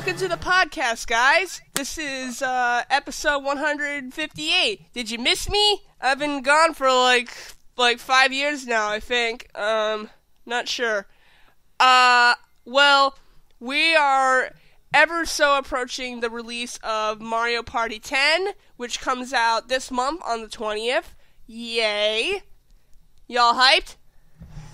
welcome to the podcast, guys. This is episode 158. Did you miss me? I've been gone for like 5 years now, I think. Not sure. Well, we are ever so approaching the release of Mario Party 10, which comes out this month on the 20th. Yay. Y'all hyped?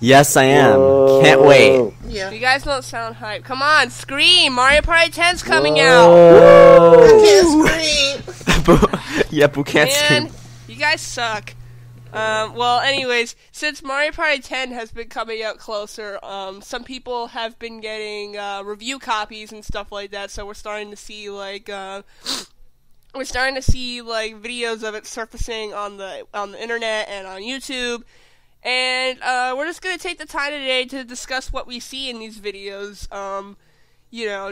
Yes, I am. Whoa. Can't wait. Yeah. You guys don't sound hyped. Come on, scream! Mario Party 10's coming out! Woo. I can't scream! Yep, we can't scream. You guys suck. Well, anyways, since Mario Party 10 has been coming out closer, some people have been getting review copies and stuff like that, so we're starting to see, videos of it surfacing on the internet and on YouTube. And we're just going to take the time today to discuss what we see in these videos.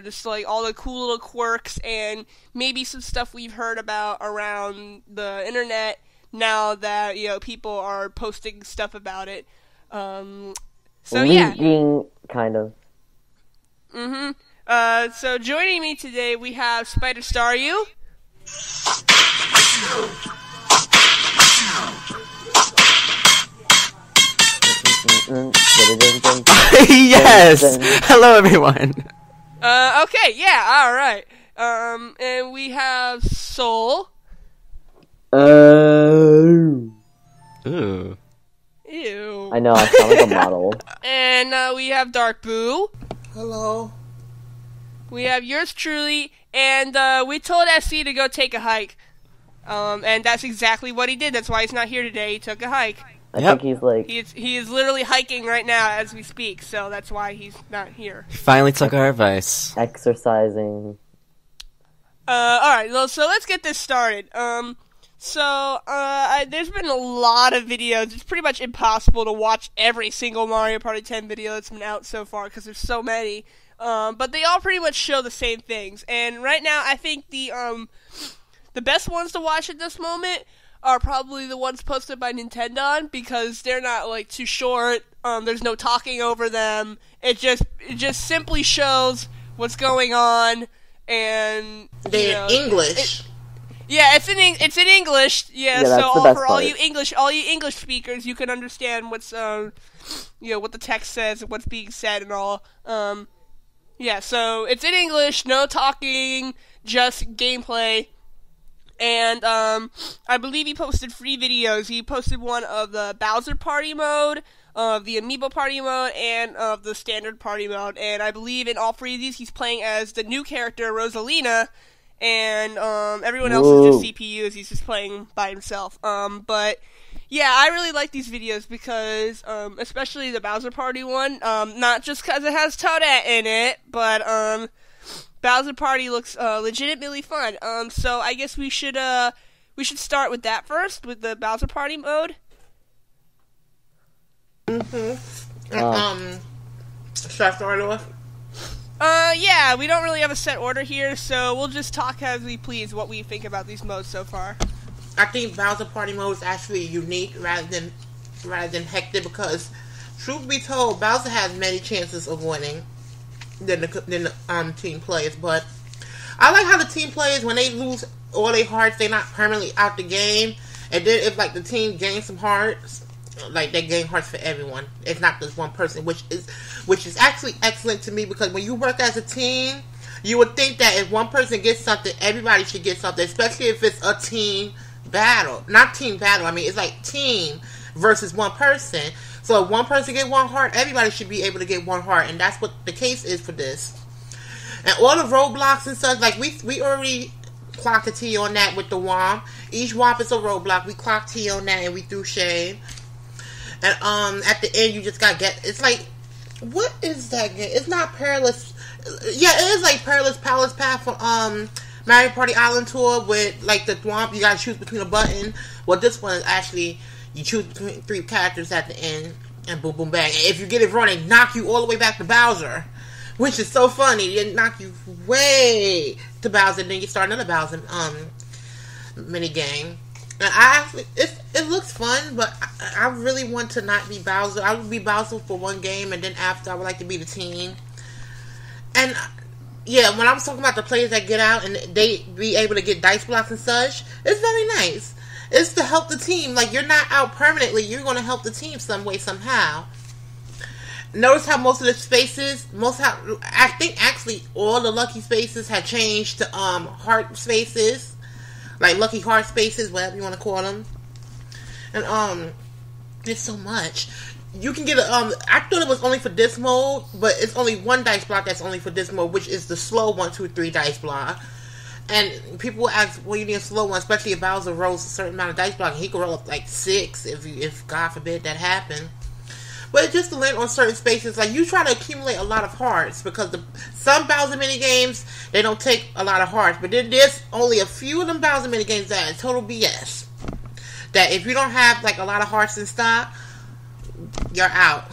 Just like all the cool little quirks and maybe some stuff we've heard about around the internet now that, people are posting stuff about it. Leaking, kind of. So joining me today we have SpiderStaryu. Yes! Hello, everyone. Okay, yeah, alright. And we have Soul. Ooh. Ew. I know, I sound like a model. And we have Dark Boo. Hello. We have yours truly, and we told SC to go take a hike. And that's exactly what he did. That's why he's not here today. He took a hike. I think he's like... He is literally hiking right now as we speak, so that's why he's not here. He finally took our advice. Exercising. Alright, so let's get this started. There's been a lot of videos. It's pretty much impossible to watch every single Mario Party 10 video that's been out so far, because there's so many. But they all pretty much show the same things. And right now, I think the best ones to watch at this moment are probably the ones posted by Nintendo, because they're not too short. There's no talking over them. It just simply shows what's going on, and they're in English. It's in English. Yeah, so for all you English speakers, you can understand what's what the text says and what's being said and all. So it's in English, no talking, just gameplay. And I believe he posted 3 videos. He posted one of the Bowser Party mode, of the Amiibo Party mode, and of the Standard Party mode. And I believe in all 3 of these, he's playing as the new character, Rosalina, and everyone else is just CPUs. He's just playing by himself. But yeah, I really like these videos because, especially the Bowser Party one, not just because it has Toadette in it, but Bowser Party looks legitimately fun. So I guess we should start with that first, with the Bowser Party mode. Should I start off? Yeah, we don't really have a set order here, so we'll just talk as we please what we think about these modes so far. I think Bowser Party mode is actually unique rather than hectic, because truth be told, Bowser has many chances of winning than the team players. But I like how the team players, when they lose all their hearts, they're not permanently out the game. And then if the team gains some hearts, they gain hearts for everyone. It's not just one person, which is actually excellent to me, because when you work as a team, you would think that if one person gets something, everybody should get something, especially if it's a team battle. Not team battle, I mean, it's like team versus one person. So if one person get 1 heart, everybody should be able to get 1 heart, and that's what the case is for this. And all the roadblocks and such, we already clocked a T on that with the Womp. Each Womp is a roadblock. We clocked T on that, and we threw shade. And at the end, you just got it's what is that game? It's not Perilous. Yeah, it is like Perilous Palace Path for Mario Party Island Tour with the Thwomp. You gotta choose between a button. Well, this one is actually you choose between 3 characters at the end, and boom, boom, bang. And if you get it wrong, they knock you all the way back to Bowser, which is so funny. They knock you way to Bowser, and then you start another Bowser mini game. And it looks fun, but I really want to not be Bowser. I would be Bowser for one game, and then after I would like to be the team. And Yeah, when I was talking about the players that get out and they be able to get dice blocks and such, it's very nice. It's to help the team. Like, you're not out permanently. You're going to help the team some way, somehow. Notice how most of the spaces, I think actually all the lucky spaces had changed to heart spaces. Like lucky heart spaces, whatever you want to call them. And it's so much. You can get I thought it was only for this mode, but it's only one dice block that's only for this mode, which is the slow 1, 2, 3 dice block. And people will ask, well, you need a slow one, especially if Bowser rolls a certain amount of dice block. He could roll up like 6 if God forbid that happened. But it's just to land on certain spaces. Like, you try to accumulate a lot of hearts because some Bowser minigames, they don't take a lot of hearts. But then there's only a few of them Bowser minigames that are total BS. That if you don't have like a lot of hearts in stock, you're out.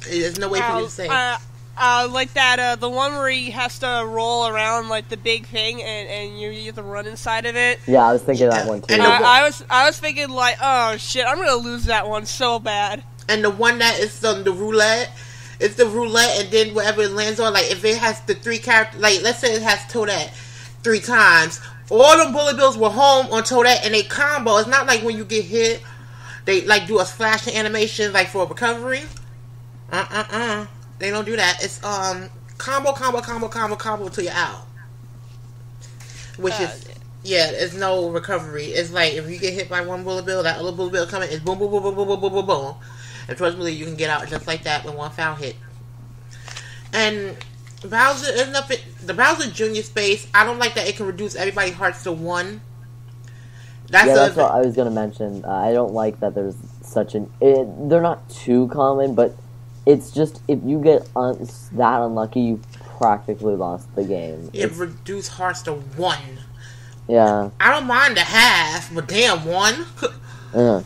There's no way for you to say. Like that, the one where he has to roll around like the big thing, and you have to run inside of it. Yeah, I was thinking that one too. I was thinking like, oh shit, I'm gonna lose that one so bad. And the one that is the roulette, it's the roulette, and then whatever it lands on, like if it has the 3 characters, like let's say it has Toadette 3 times, all them bullet bills were home on Toadette, and they combo. It's not like when you get hit, they like do a flashing animation like for a recovery. They don't do that. It's combo till you're out. Which is there's no recovery. It's like if you get hit by one bullet bill, that other bullet bill coming is boom boom boom boom boom boom boom boom boom. And trust me, you can get out just like that with one foul hit. And Bowser is nothing. The Bowser Jr. space, I don't like that it can reduce everybody's hearts to 1. That's what I was gonna mention. I don't like that there's such an. They're not too common, but it's just if you get that unlucky, you practically lost the game. It reduced hearts to 1. Yeah. I don't mind the half, but damn 1. Yeah.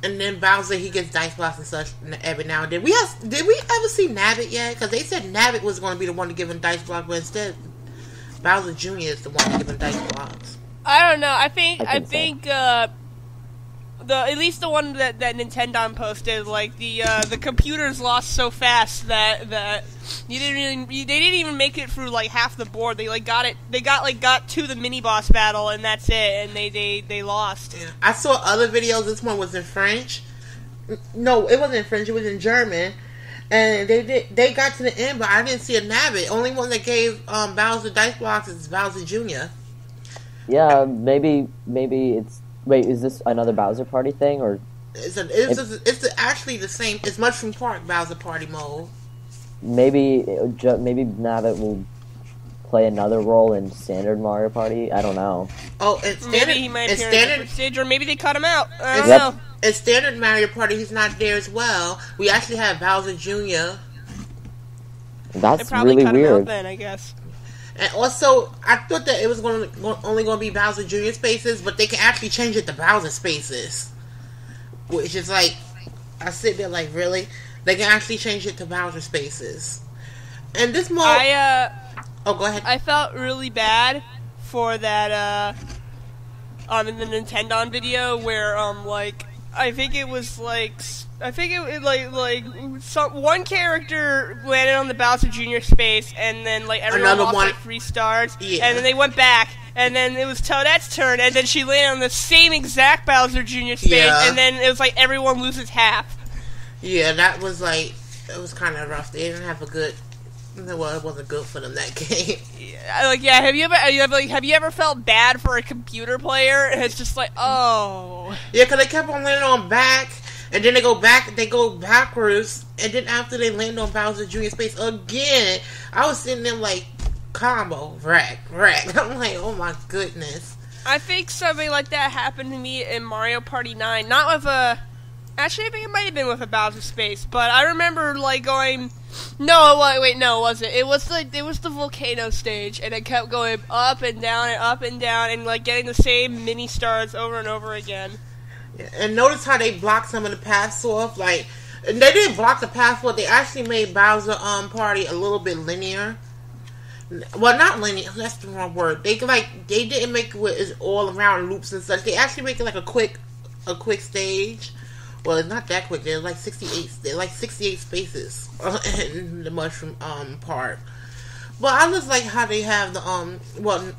And then Bowser, he gets dice blocks and such every now and then. Did we ever see Nabbit yet? Because they said Nabbit was going to be the one to give him dice blocks, but instead Bowser Jr. is the one to give him dice blocks. I don't know. I think at least the one that Nintendo posted, like the computers lost so fast that they didn't even make it through like half the board. They got to the mini boss battle and that's it, and they lost. Yeah. I saw other videos. This one was in French. No, it wasn't in French. It was in German. And they got to the end, but I didn't see a Nabbit. Only one that gave Bowser dice blocks is Bowser Jr. Yeah, maybe it's. Wait, is this another Bowser Party thing, or? It's actually the same. It's Mushroom Park Bowser Party mode. Maybe Nabbit will play another role in standard Mario Party. I don't know. Oh, it's standard. Maybe he might appear in a different stage, or maybe they cut him out. I don't know. In standard Mario Party, he's not there as well. We actually have Bowser Jr. That's really weird. Him out then, I guess. And also, I thought that it was only going to be Bowser Jr. spaces, but they can actually change it to Bowser spaces. Which is like, I sit there like, really? They can actually change it to Bowser spaces. And this mode... oh, go ahead. I felt really bad for that, in the Nintendo video where, one character landed on the Bowser Jr. space, and then everyone lost like 3 stars, and then they went back, and then it was Toadette's turn, and then she landed on the same exact Bowser Jr. space, and then it was like everyone loses half. Yeah, that was it was kind of rough. They didn't have a good. Well, it wasn't good for them that game. Have you ever felt bad for a computer player? And it's just like, oh. Yeah, because they kept on landing on back. And then they go backwards, and then after they land on Bowser Jr. space again, I was sitting there like, combo, rack. I'm like, oh my goodness. I think something like that happened to me in Mario Party 9. Not with actually, I think it might have been with a Bowser space, but I remember going, no, it wasn't. It was the volcano stage, and it kept going up and down, and getting the same mini stars over and over again. And notice how they blocked some of the paths off. And they didn't block the path off. They actually made Bowser Party a little bit linear. Well, not linear. That's the wrong word. They didn't make it where it's all around loops and such. They actually make it like a quick stage. Well, it's not that quick. There's 68. They're 68 spaces in the Mushroom Park. Well, I just like how they have the well,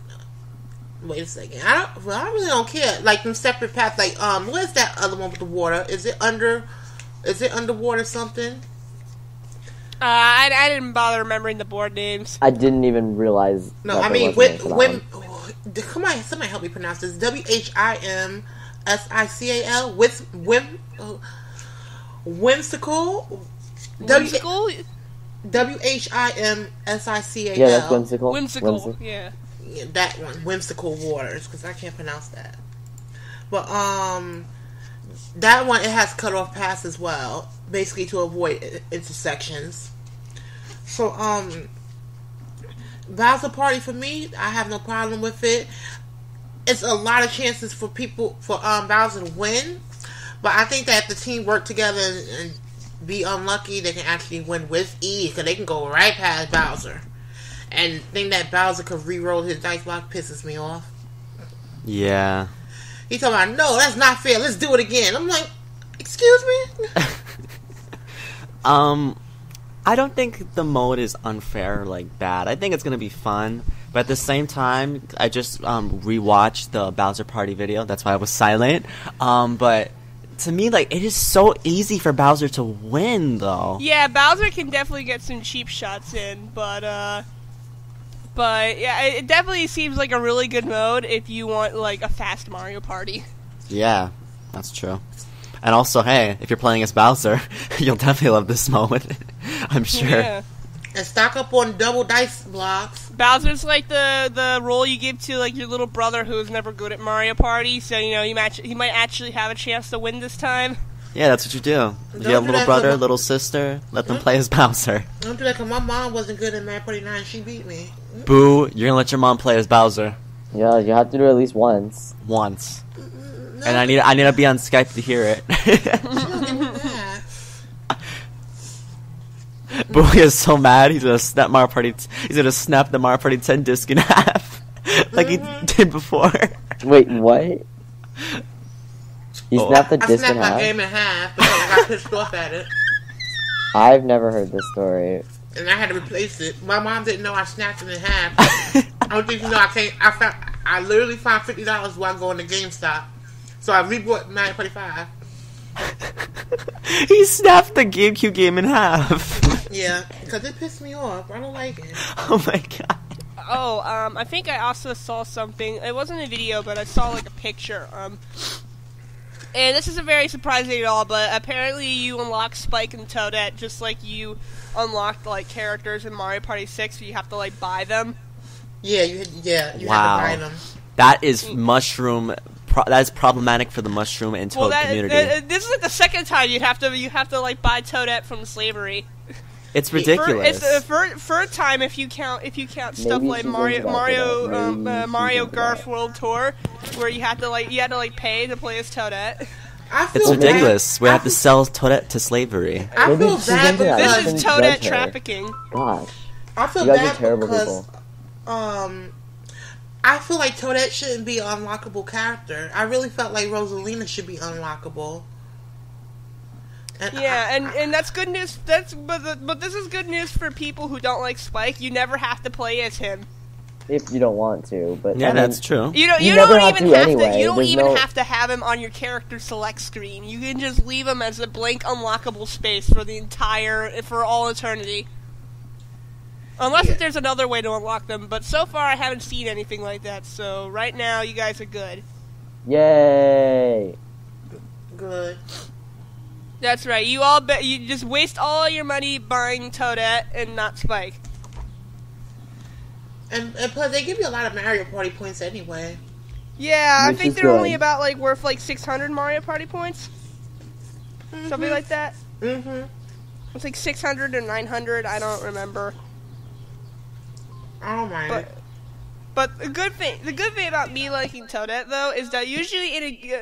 wait a second. I really don't care. Like them separate paths. Like where's that other one with the water? Is it underwater something? I didn't bother remembering the board names. I didn't even realize. No, I mean when come on, somebody help me pronounce this. WHIMSICAL. Whimsical. Whimsical. WHIMSICAL. Yeah, that's whimsical. Whimsical. Yeah, that one. Whimsical waters, because I can't pronounce that. But that one, it has cutoff paths as well, basically to avoid intersections. So Bowser Party for me, I have no problem with it. It's a lot of chances for Bowser to win, but I think that if the team work together and be unlucky, they can actually win with ease, because they can go right past Bowser. And the thing that Bowser could re-roll his dice block pisses me off. Yeah. He's talking about, no, that's not fair, let's do it again. I'm like, excuse me? I don't think the mode is unfair or, like, bad. I think it's gonna be fun. But at the same time, I just rewatched the Bowser Party video. That's why I was silent. But to me, like, it is so easy for Bowser to win, though. Yeah, Bowser can definitely get some cheap shots in, but yeah, it definitely seems like a really good mode if you want, like, a fast Mario Party. Yeah, that's true. And also, hey, if you're playing as Bowser, you'll definitely love this mode. I'm sure. Yeah. And stock up on double dice blocks. Bowser's like the role you give to like your little brother who's never good at Mario Party, so you know he might actually have a chance to win this time. Yeah, that's what you do. If you have a little brother, little sister, let them play as Bowser. Don't do that, because my mom wasn't good at Mario Party 9, she beat me. Boo, you're gonna let your mom play as Bowser. Yeah, you have to do it at least once. Once. No. And I need to be on Skype to hear it. Boo is so mad. He's gonna snap the Mario Party 10 disc in half, like he did before. Wait, what? He snapped the disc in half? I snapped my game in half because I got pissed off at it. I've never heard this story. And I had to replace it. My mom didn't know I snapped it in half. I don't think you know I literally found $50 while going to GameStop. So I rebought Mario Party 5. He snapped the GameCube game in half. Yeah, because it pissed me off. I don't like it. Oh my god. Oh, I think I also saw something. It wasn't a video, but I saw like a picture. And this isn't very surprising at all, but apparently you unlock Spike and Toadette just like you unlocked like characters in Mario Party 6, so you have to like buy them. Yeah, you have to buy them. That is mushroom. That is problematic for the mushroom and Toad community. This is like the second time you have to like buy Toadette from slavery. It's ridiculous. It's the third time if you count stuff like Mario Golf World Tour, where you had to pay to play as Toadette. It's ridiculous. We have to sell Toadette to slavery. I feel bad because this is Toadette trafficking. Gosh, I feel bad because I feel like Toadette shouldn't be an unlockable character. I really felt like Rosalina should be unlockable. And that's good news. But this is good news for people who don't like Spike. You never have to play as him if you don't want to. But yeah, that's true. You don't even have to have him on your character select screen. You can just leave him as a blank unlockable space for all eternity. Unless if there's another way to unlock them, but so far I haven't seen anything like that. So right now you guys are good. Yay! Good. That's right. You just waste all your money buying Toadette and not Spike. And plus, they give you a lot of Mario Party points anyway. Yeah, I think they're only about worth 600 Mario Party points, something like that. It's like 600 or 900. I don't remember. Oh my. But the good thing about me liking Toadette though is that usually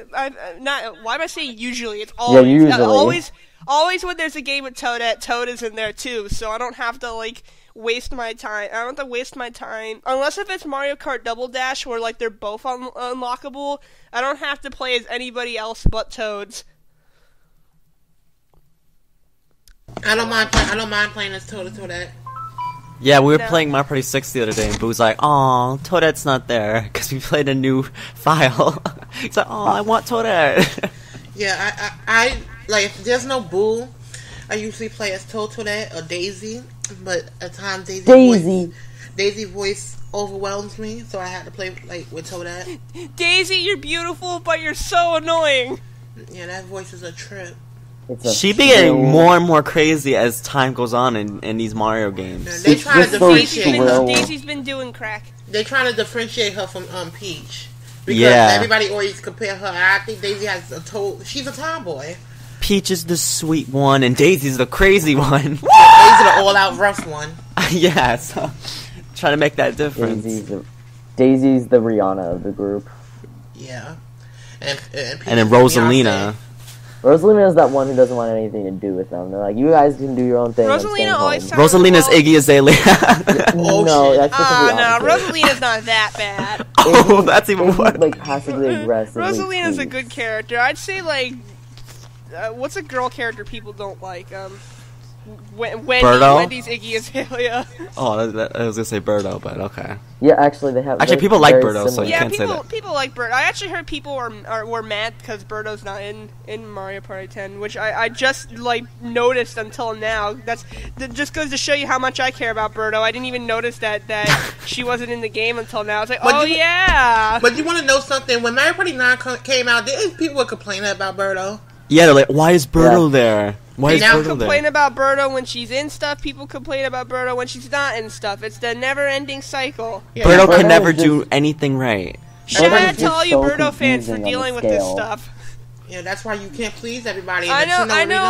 why am I saying usually? It's always always when there's a game with Toadette, Toad is in there too. So I don't have to waste my time. I don't have to waste my time unless if it's Mario Kart Double Dash where they're both unlockable. I don't have to play as anybody else but Toads. I don't mind playing as Toadette. Yeah, we were playing Mario Party 6 the other day, and Boo's like, "Aw, Toadette's not there," because we played a new file. He's like, "Oh, I want Toadette." Yeah, I like, if there's no Boo, I usually play as Toadette or Daisy, but at times Daisy voice overwhelms me, so I had to play like with Toadette. Daisy, you're beautiful, but you're so annoying. Yeah, that voice is a trip. She be getting more and more crazy as time goes on in these Mario games. Yeah, they trying to differentiate. Daisy's been doing crack. They're trying to differentiate her from Peach. Because everybody always compare her. I think Daisy has she's a tomboy. Peach is the sweet one, and Daisy's the crazy one. Daisy's the all-out rough one. Yeah, so trying to make that difference. Daisy's the Rihanna of the group. Yeah. And then Rosalina. Rosalina is that one who doesn't want anything to do with them. They're like, you guys can do your own thing. Rosalina's Iggy Azalea. No, that's just no, Rosalina's not that bad. Oh, that's even worse. Like passively aggressive. Rosalina's a good character. I'd say like, what's a girl character people don't like? Wendy's Iggy Azalea. Oh, I was gonna say Birdo, but okay. Yeah, actually, they have. Actually, people like Birdo, so you can't say that. People like Birdo. I actually heard people were mad because Birdo's not in Mario Party 10, which I just like noticed until now. That just goes to show you how much I care about Birdo. I didn't even notice that she wasn't in the game until now. I was like, yeah. But you want to know something? When Mario Party 9 came out, people were complaining about Birdo. Yeah, they're like, why is Birdo there? Why is Birdo complain about Birdo when she's in stuff. People complain about Birdo when she's not in stuff. It's the never-ending cycle. Yeah, Birdo can never do anything right. Shout out to all you Birdo fans for dealing with this stuff. Yeah, that's why you can't please everybody. I know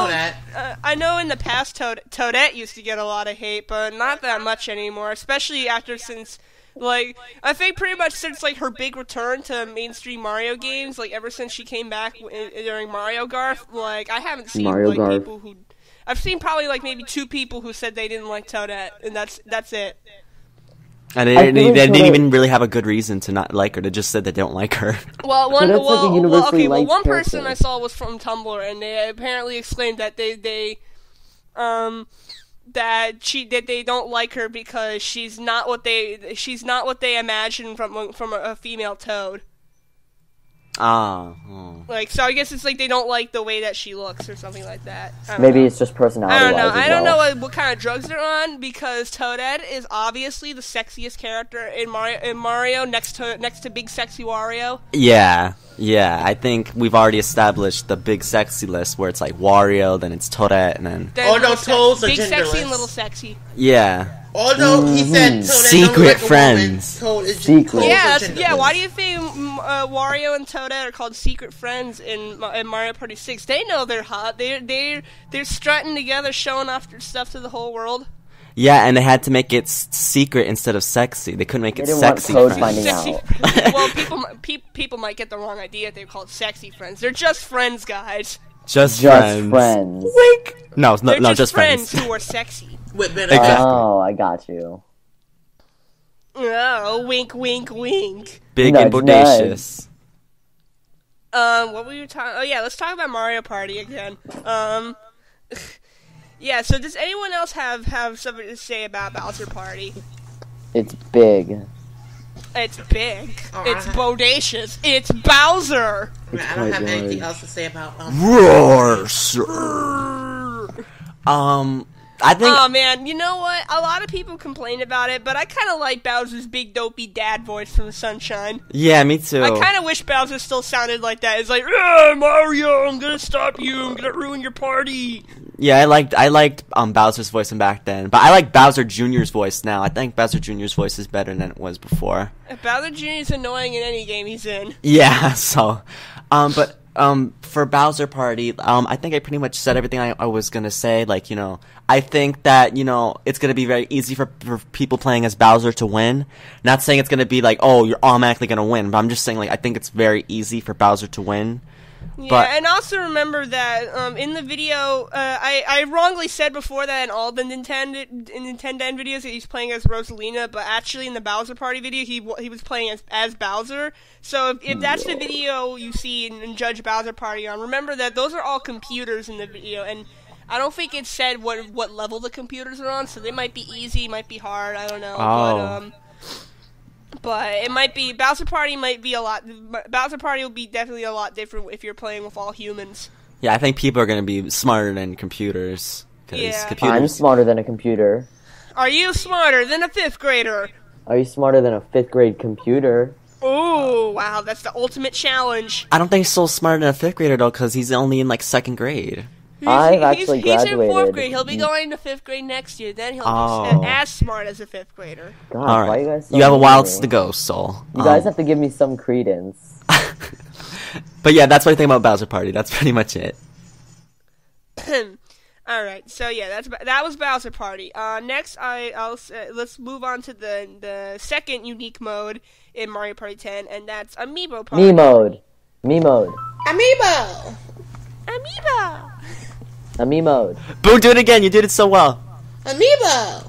that. I know in the past Toadette used to get a lot of hate, but not that much anymore, especially since... Like, I think pretty much since, like, her big return to mainstream Mario games, like, ever since she came back during Mario Garth, like, I haven't seen, people who... I've seen probably, like, maybe 2 people who said they didn't like Toadette, and that's it. And they didn't even really have a good reason to not like her. They just said they don't like her. Well, one person I saw was from Tumblr, and they apparently exclaimed that they don't like her because she's not what they imagine from a female Toad. Like, so I guess it's like they don't like the way that she looks or something like that. Maybe it's just personality. I don't know what kind of drugs they're on, because Toadette is obviously the sexiest character in Mario next to Big Sexy Wario. Yeah, I think we've already established the big sexy list where it's like Wario, then it's Toadette, and then Toads are Big genderless. Sexy and Little Sexy. Yeah. Although he said Toadette secret friends. Toad is secret. Yeah. Why do you think Wario and Toadette are called secret friends in Mario Party 6? They know they're hot. They're strutting together, showing off their stuff to the whole world. Yeah, and they had to make it secret instead of sexy. They couldn't make it sexy. Want Toad finding out. Well, people might get the wrong idea if they're called sexy friends. They're just friends, guys. Just friends. Wink. No, just friends who are sexy. Exactly. Oh, I got you. Oh, wink, wink, wink. Big and bodacious. What were you talking? Oh yeah, let's talk about Mario Party again. Yeah. So, does anyone else have something to say about Bowser Party? It's big. It's big. It's bodacious. It's Bowser. I don't have anything else to say about Roar, sir. I think. Oh man, you know what? A lot of people complain about it, but I kind of like Bowser's big dopey dad voice from Sunshine. Yeah, me too. I kind of wish Bowser still sounded like that. It's like, Mario, I'm gonna stop you. I'm gonna ruin your party. Yeah, I liked Bowser's voice back then, but I like Bowser Jr.'s voice now. I think Bowser Jr.'s voice is better than it was before. Bowser Jr. is annoying in any game he's in. Yeah, so, but for Bowser Party, I think I pretty much said everything I was gonna say. Like, I think that, it's gonna be very easy for people playing as Bowser to win. Not saying it's gonna be like, oh, you're automatically gonna win, but I'm just saying, like, I think it's very easy for Bowser to win. Yeah, and also remember that in the video, I wrongly said before that in all the Nintendo videos that he's playing as Rosalina, but actually in the Bowser Party video, he was playing as Bowser. So if that's the video you see and judge Bowser Party on, remember that those are all computers in the video, and I don't think it said what level the computers are on, so they might be easy, might be hard, I don't know. Oh. But it might be Bowser Party Bowser Party will be definitely a lot different if you're playing with all humans. Yeah, I think people are going to be smarter than computers. Yeah. I'm smarter than a computer. Are you smarter than a 5th grader? Are you smarter than a 5th grade computer? Oh, wow, that's the ultimate challenge. I don't think he's so smarter than a 5th grader, though, because he's only in, like, 2nd grade. I've actually graduated. He's in 4th grade. He'll be going to 5th grade next year. Then he'll be as smart as a 5th grader. God, all right. Why you guys so you have a while to go, Soul. You guys have to give me some credence. But yeah, that's what I think about Bowser Party. That's pretty much it. All right, so yeah, that was Bowser Party. Next, let's move on to the second unique mode in Mario Party 10, and that's Amiibo Party. Me mode. Amiibo. Amiibo mode. Boo, do it again. You did it so well. Amiibo.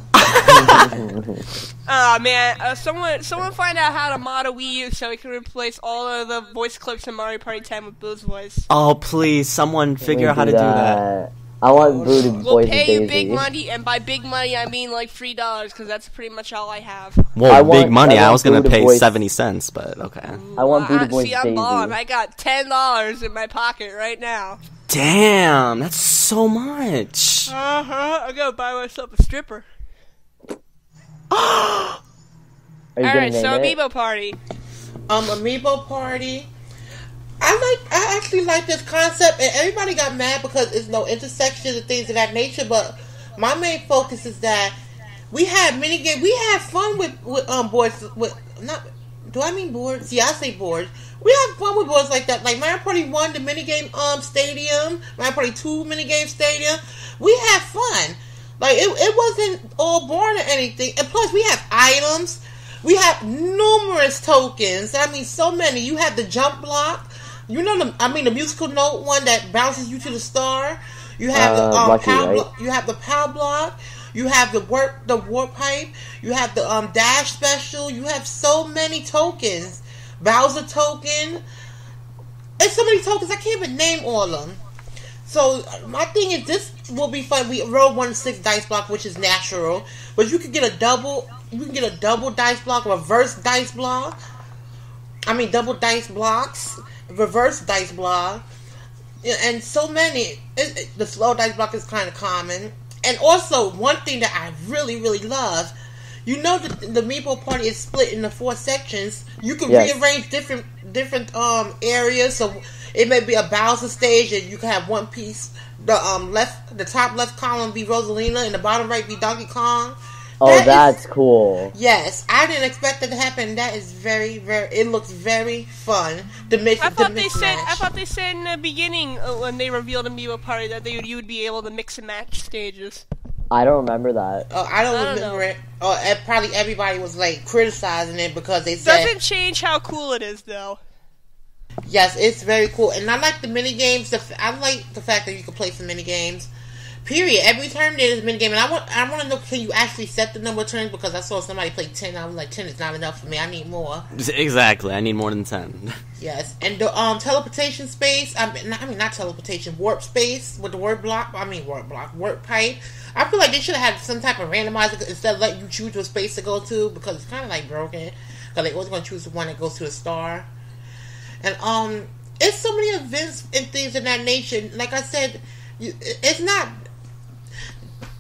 Oh man, someone find out how to mod a Wii U so we can replace all of the voice clips in Mario Party 10 with Boo's voice. Oh please, someone figure out how to do that. I want Boo to voice We'll pay Daisy. you big money, and by big money I mean like $3, because that's pretty much all I have. Whoa, big money. I was gonna pay 70 cents, but okay. I want Boo to voice See, I'm Daisy. balling. I got $10 in my pocket right now. Damn, that's so much. I gotta buy myself a stripper. Are you Alright, so name it? Amiibo Party. Amiibo Party. I actually like this concept, and everybody got mad because there's no intersections and things of that nature. But my main focus is that we have minigame. We have fun with boards. Do I mean boards? Yeah, I say boards. We have fun with boards like that. Like Mario Party 1, the minigame stadium. Mario Party 2, minigame stadium. We have fun. Like it wasn't all boring or anything. And plus, we have items. We have numerous tokens. I mean, so many. You have the jump block. You know the musical note one that bounces you to the star. You have the power block. You have the power block. You have the warp pipe. You have the dash special. You have so many tokens. Bowser token. It's so many tokens I can't even name all of them. So my thing is, this will be fun. We roll 1-6 dice block, which is natural, but you can get a double. You can get a double dice block, reverse dice block. I mean, double dice blocks, reverse dice block, and so many. The slow dice block is kind of common. And also, one thing that I really, really love, you know, the Amiibo Party is split into 4 sections. You can rearrange different areas. So it may be a Bowser stage, and you can have one piece. The top left column be Rosalina, and the bottom right be Donkey Kong. That's cool. Yes, I didn't expect that to happen. That is very, very. It looks very fun. I thought they said in the beginning when they revealed Amiibo Party that you would be able to mix and match stages. I don't remember that. Oh, I don't remember it. Oh, probably everybody was like criticizing it because they said doesn't change how cool it is though. Yes, it's very cool, and I like the mini games. I like the fact that you can play some mini games. Period. Every turn there's a mini game, and I want to know, can you actually set the number of turns? Because I saw somebody play 10. I was like, 10 is not enough for me. I need more. Exactly. I need more than 10. Yes, and the teleportation space. I mean, not teleportation. Warp space with the warp pipe. I feel like they should have had some type of randomizer instead of letting you choose what space to go to, because it's kind of like broken. Because they always going to choose the one that goes to a star. And it's so many events and things of that nature. Like I said, it's not.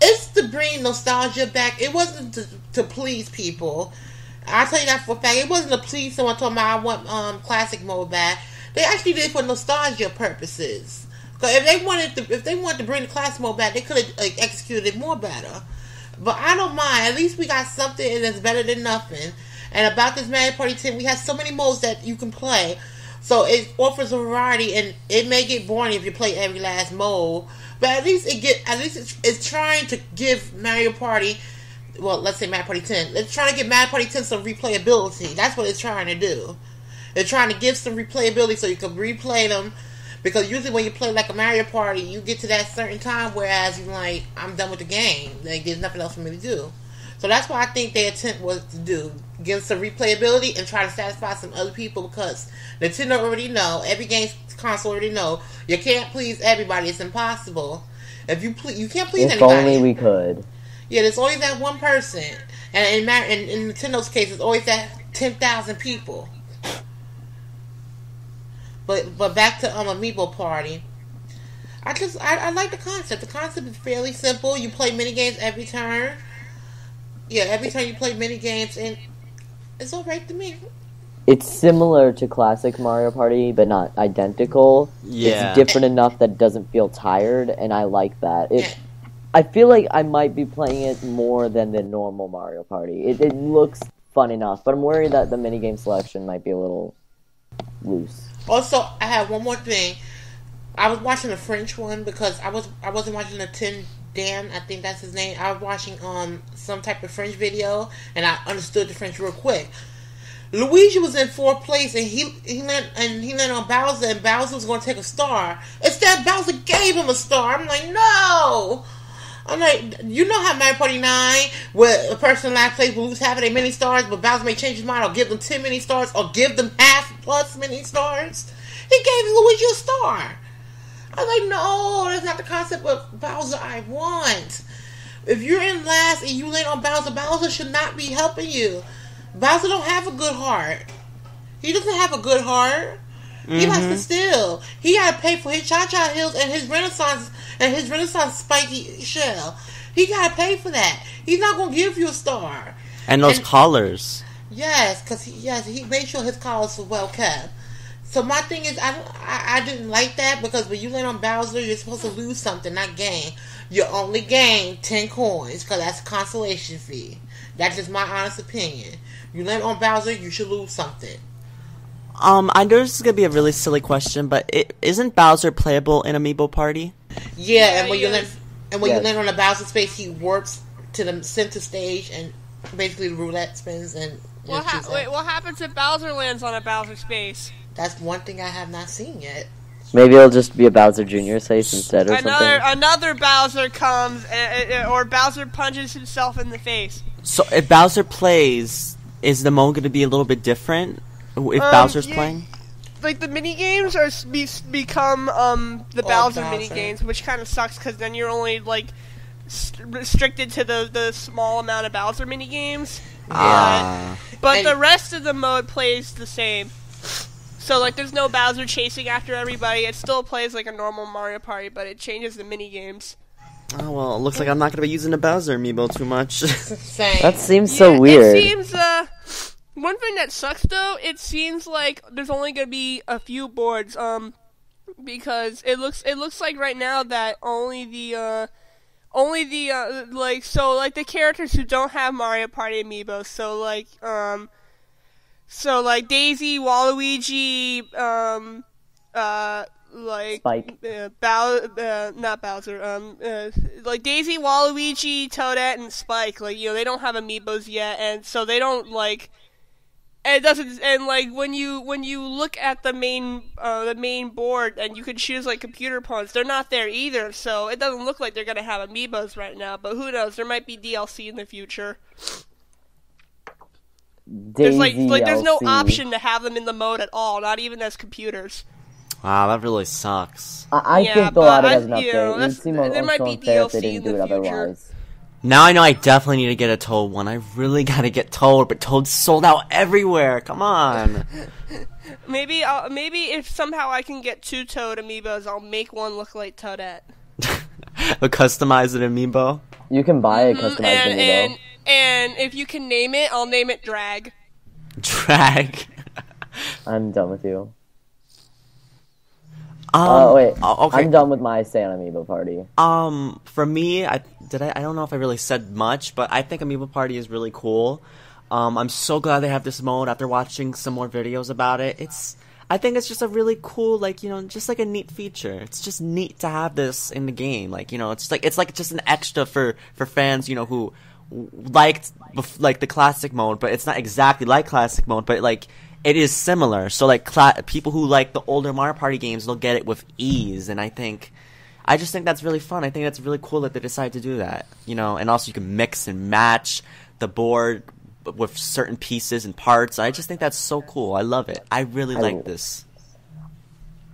It's to bring nostalgia back. It wasn't to please people. I'll tell you that for a fact. It wasn't to please someone talking about I want classic mode back. They actually did it for nostalgia purposes. Because if they wanted to bring the classic mode back, they could have executed it more better. But I don't mind. At least we got something that's better than nothing. And about this Mario Party 10, we have so many modes that you can play. So it offers a variety, and it may get boring if you play every last mode. But at least it's trying to give Mario Party, well, let's say Mario Party 10. It's trying to give Mario Party 10 some replayability. That's what it's trying to do. They're trying to give some replayability so you can replay them. Because usually when you play like a Mario Party, you get to that certain time, whereas you're like, I'm done with the game. Like, there's nothing else for me to do. So that's what I think their attempt was to do. Give some replayability and try to satisfy some other people, because Nintendo already know, every game console already know, you can't please everybody. It's impossible. If you can't please anybody. If only we could. Yeah, there's always that one person. And in Nintendo's case, there's always that 10,000 people. But back to Amiibo Party. I like the concept. The concept is fairly simple. You play minigames every turn. Yeah, every time you play minigames, and it's alright to me. It's similar to classic Mario Party, but not identical. Yeah. It's different enough that it doesn't feel tired, and I like that. I feel like I might be playing it more than the normal Mario Party. It looks fun enough, but I'm worried that the minigame selection might be a little loose. Also, I have one more thing. I was watching the French one because I wasn't watching the Tin Dan, I think that's his name. I was watching some type of French video, and I understood the French real quick. Luigi was in 4th place, and he landed on Bowser, and Bowser was going to take a star. Instead, Bowser gave him a star. I'm like, no. I'm like, you know how Mario Party 9, where a person in last place will lose half of their mini stars, but Bowser may change his mind or give them 10 mini stars or give them half plus mini stars? He gave Luigi a star. I'm like, no, that's not the concept of Bowser I want. If you're in last and you land on Bowser, Bowser should not be helping you. Bowser don't have a good heart. He doesn't have a good heart. He likes to steal. He got to pay for his Cha-Cha Hills and his Renaissance spiky shell. He got to pay for that. He's not going to give you a star. And those collars. Yes, because he made sure his collars were well kept. So my thing is, I didn't like that because when you land on Bowser, you're supposed to lose something, not gain. You only gain 10 coins because that's a consolation fee. That's just my honest opinion. You land on Bowser, you should lose something. I know this is gonna be a really silly question, but isn't Bowser playable in Amiibo Party? Yeah, and when you land on the Bowser space, he warps to the center stage, and basically the roulette spins. And what happens if Bowser lands on a Bowser space? That's one thing I have not seen yet. Maybe it'll just be a Bowser Jr. space instead or something. Another Bowser comes, or Bowser punches himself in the face. So if Bowser plays, is the mode going to be a little bit different if Bowser's playing? Like the mini games become the Bowser mini games, which kind of sucks because then you're only like restricted to the small amount of Bowser mini games. But the rest of the mode plays the same. So like there's no Bowser chasing after everybody. It still plays like a normal Mario Party, but it changes the mini games. Oh, well, it looks like I'm not going to be using the Bowser amiibo too much. That seems so weird. It seems, one thing that sucks, though, it seems like there's only going to be a few boards, because it looks like right now that only the characters who don't have Mario Party amiibos, so like Daisy, Waluigi, Spike. Not Bowser. Like Daisy, Waluigi, Toadette, and Spike. Like they don't have amiibos yet, and so they don't like. And it doesn't. And like when you look at the main board, and you can choose like computer pawns, they're not there either. So it doesn't look like they're gonna have amiibos right now. But who knows? There might be DLC in the future. There's there's no option to have them in the mode at all, not even as computers. Wow, that really sucks. I think they'll add it as an update. It would seem there might be unfair if DLC they didn't do it otherwise. Now I know I definitely need to get a Toad one. I really gotta get Toad, but Toad's sold out everywhere. Come on. Maybe if somehow I can get 2 Toad amiibos, I'll make one look like Toadette. A customized amiibo? You can buy a customized amiibo. And if you can name it, I'll name it Drag. Drag? I'm done with you. Okay. I'm done with my say on Amiibo Party. For me, I don't know if I really said much, but I think Amiibo Party is really cool. I'm so glad they have this mode after watching some more videos about it. I think it's just a really cool, just like a neat feature. It's just neat to have this in the game. It's like just an extra for fans, who liked the classic mode, but it's not exactly like classic mode, but it is similar. So people who like the older Mario Party games, they'll get it with ease. And I just think that's really fun. I think that's really cool that they decided to do that. And also you can mix and match the board with certain pieces and parts. I just think that's so cool. I love it. I really like this.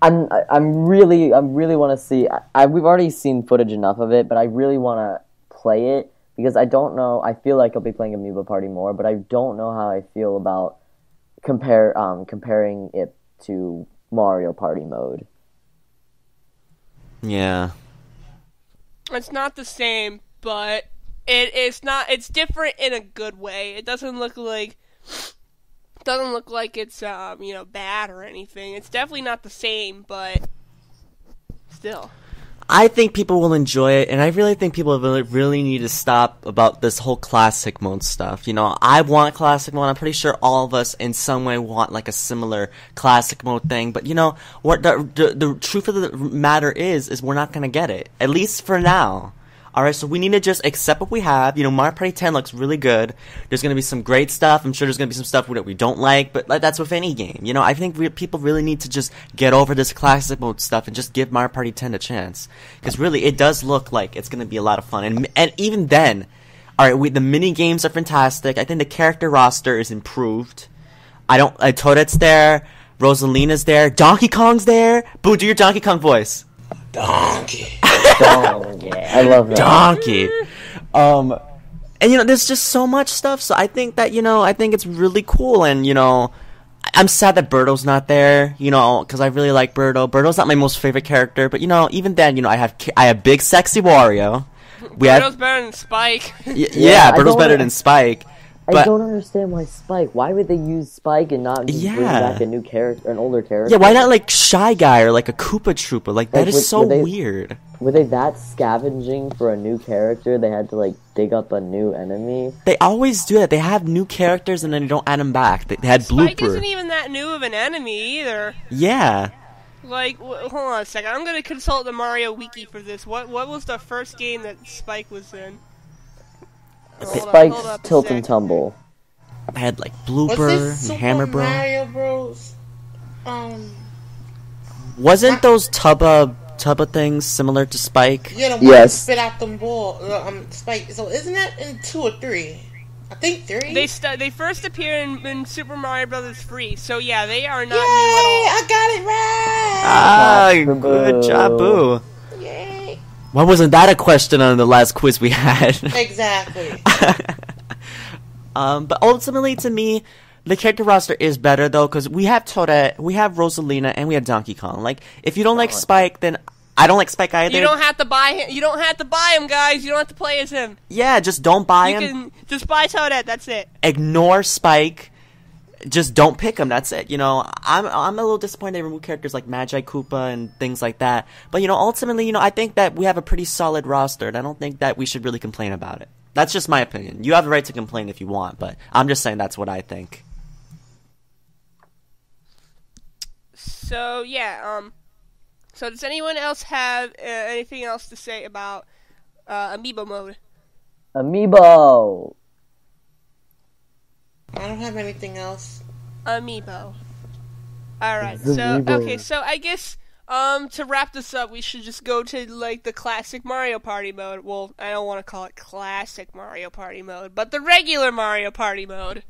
I'm really want to see. We've already seen footage enough of it, but I really want to play it because I don't know. I feel like I'll be playing Amiibo Party more, but I don't know how I feel about comparing it to Mario Party mode. Yeah, it's not the same, but it's not. It's different in a good way. It doesn't look like it's bad or anything. It's definitely not the same, but still. I think people will enjoy it, and I really think people really need to stop about this whole classic mode stuff. I want classic mode. I'm pretty sure all of us in some way want like a similar classic mode thing. But what the truth of the matter is we're not gonna get it, at least for now. Alright, so we need to just accept what we have. Mario Party 10 looks really good. There's going to be some great stuff. I'm sure there's going to be some stuff that we don't like, but that's with any game. I think people really need to just get over this classic mode stuff and just give Mario Party 10 a chance. Because really, it does look like it's going to be a lot of fun. And even then, alright, the mini games are fantastic. I think the character roster is improved. Toadette's there. Rosalina's there. Donkey Kong's there. Boo, do your Donkey Kong voice. Donkey. Yeah, I love that. Donkey. And there's just so much stuff. So I think that I think it's really cool. And I'm sad that Birdo's not there. Because I really like Birdo. Birdo's not my most favorite character, but even then, I have big sexy Wario. Birdo's better than Spike. Yeah, Birdo's better than Spike. I don't understand why Spike. Why would they use Spike and not bring back a new character, an older character? Yeah, why not like Shy Guy or like a Koopa Troopa? Like that is so weird. Were they that scavenging for a new character? They had to dig up a new enemy. They always do that. They have new characters and then they don't add them back. They had Blooper. Spike isn't even that new of an enemy either. Yeah. Hold on a second. I'm gonna consult the Mario Wiki for this. What was the first game that Spike was in? Spike's Tilt and Tumble. I had Blooper and Hammer Bros. Mario Bros. Wasn't those Tubba things similar to Spike? Yeah, the one spit out them ball. Spike. So isn't that in 2 or 3? I think 3. They first appear in Super Mario Brothers 3. So yeah, they are not new at all. I got it right. Good job, Boo. Yay. Why wasn't that a question on the last quiz we had? Exactly. But ultimately, to me, the character roster is better, though, because we have Toadette, we have Rosalina, and we have Donkey Kong. If you don't like Spike, then I don't like Spike either. You don't have to buy him. You don't have to buy him, guys. You don't have to play as him. Yeah, just don't buy him. You can just buy Toadette. That's it. Ignore Spike. Just don't pick him. That's it. I'm a little disappointed they removed characters like Magi Koopa and things like that. But ultimately, I think that we have a pretty solid roster, and I don't think that we should really complain about it. That's just my opinion. You have the right to complain if you want, but I'm just saying that's what I think. So yeah. So does anyone else have anything else to say about Amiibo mode? Amiibo. I don't have anything else. Amiibo. Alright, so I guess to wrap this up, we should just go to the classic Mario Party mode. Well, I don't want to call it classic Mario Party mode, but the regular Mario Party mode.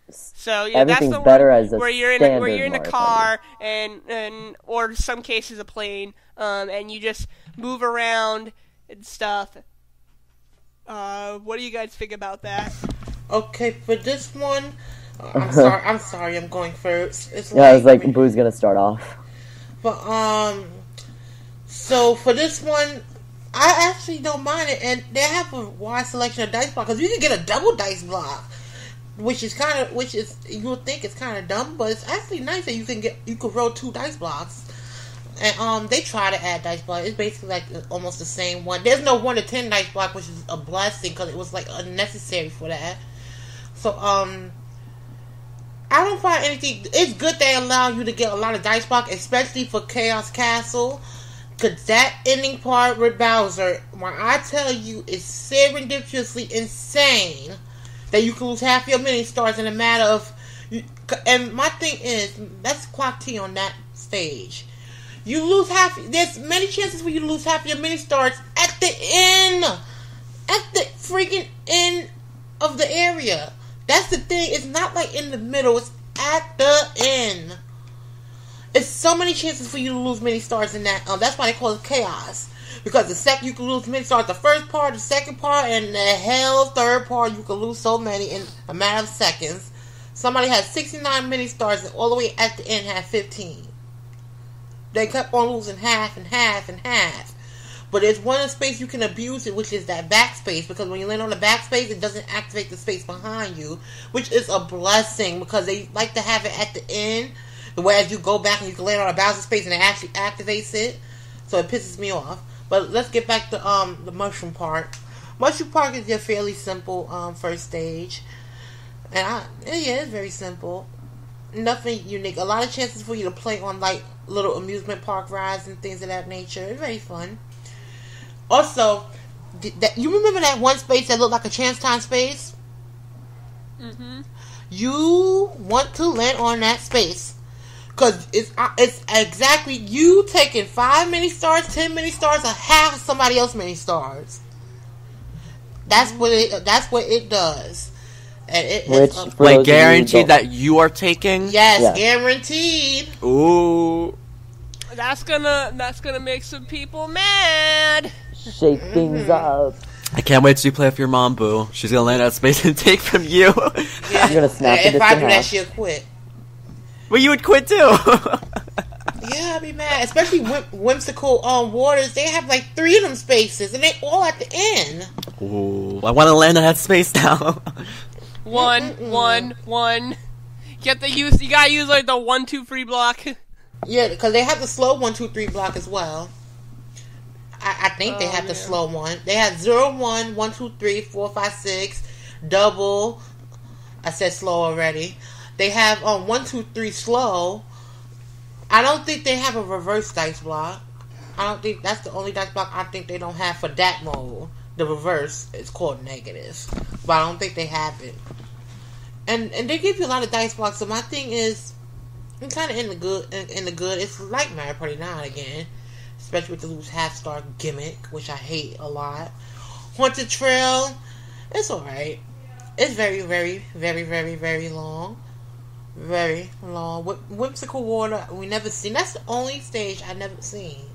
So that's the one where you're in a car and or some cases a plane, and you just move around and stuff. What do you guys think about that? Okay, for this one, I'm sorry, I'm going first. I was like, Boo's gonna start off. But so for this one, I actually don't mind it, and they have a wide selection of dice blocks because you can get a double dice block, which is you would think it's kind of dumb, but it's actually nice that you could roll 2 dice blocks. And they try to add dice block. It's basically almost the same one. There's no 1 to 10 dice block, which is a blessing because it was unnecessary for that. So I don't find anything. It's good they allow you to get a lot of dice block, especially for Chaos Castle, because that ending part with Bowser, when I tell you, is serendipitously insane that you can lose half your mini stars in a matter of. And my thing is, let's clock T on that stage. You lose half. There's many chances for you to lose half your mini stars at the end, at the freaking end of the area. That's the thing. It's not in the middle. It's at the end. it's so many chances for you to lose mini stars in that. That's why they call it chaos. Because the second you can lose mini stars, the first part, the second part, and the hell third part, you can lose so many in a matter of seconds. Somebody had 69 mini stars, and all the way at the end had 15. They kept on losing half and half and half. But there's one space you can abuse it, which is that backspace. Because when you land on the backspace, it doesn't activate the space behind you, which is a blessing because they like to have it at the end. Whereas you go back and you can land on a Bowser space and it actually activates it. So it pisses me off. But let's get back to the Mushroom Park. Mushroom Park is a fairly simple first stage. And it's very simple. Nothing unique. A lot of chances for you to play on like little amusement park rides and things of that nature. It's very fun. Also, you remember that one space that looked like a chance time space? Mm-hmm. You want to land on that space. Because it's exactly you taking 5 mini stars, 10 mini stars, or half somebody else's mini stars. That's what it does. And it's like guaranteed that you are taking? Yes, guaranteed. Ooh. That's gonna make some people mad. Shake things up. I can't wait till you play with your mom, Boo. She's gonna land out space and take from you. Yeah. I'm gonna snap if I do that, she'll quit. Well, you would quit too. Yeah, I'd be mad. Especially whimsical Waters. They have like 3 of them spaces, and they all at the end. Ooh, I want to land on that space now. One. You gotta use like the 1, 2, 3 block. Yeah, because they have the slow 1, 2, 3 block as well. I think they have the slow one. They have 0, 1, 1, 2, 3, 4, 5, 6, double. I said slow already. They have 1, 2, 3 slow. I don't think they have a reverse dice block. I don't think that's the only dice block I think they don't have for that mode. The reverse is called negative, but I don't think they have it. And they give you a lot of dice blocks. So my thing is, I'm kind of in the good. It's like Mario Party 9 again, especially with the lose half star gimmick, which I hate a lot. Haunted Trail, it's alright. It's very, very, very, very, very long. Very long. Whimsical Water, we never seen. That's the only stage I never seen.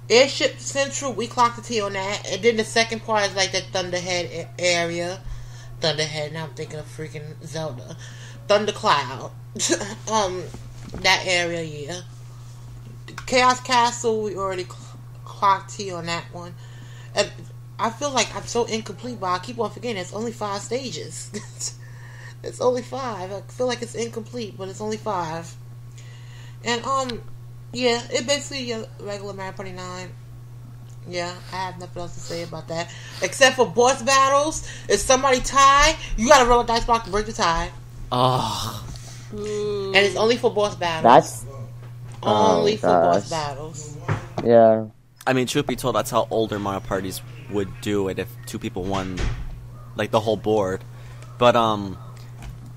Airship Central, we clocked the T on that. And then the second part is like that Thunderhead area. Thunderhead, now I'm thinking of freaking Zelda. Thundercloud. That area, yeah. Chaos Castle, we already clocked T on that one. And I feel like I'm so incomplete, but I keep on forgetting it's only 5 stages. It's only 5. I feel like it's incomplete, but it's only 5. And, yeah, it basically a regular Mario Party 9. Yeah, I have nothing else to say about that. Except for boss battles. If somebody tie, you gotta roll a dice block to break the tie. Oh. And it's only for boss battles. That's... Only for boss battles. Yeah. I mean, truth be told, that's how older Mario Parties would do it if 2 people won, like, the whole board. But,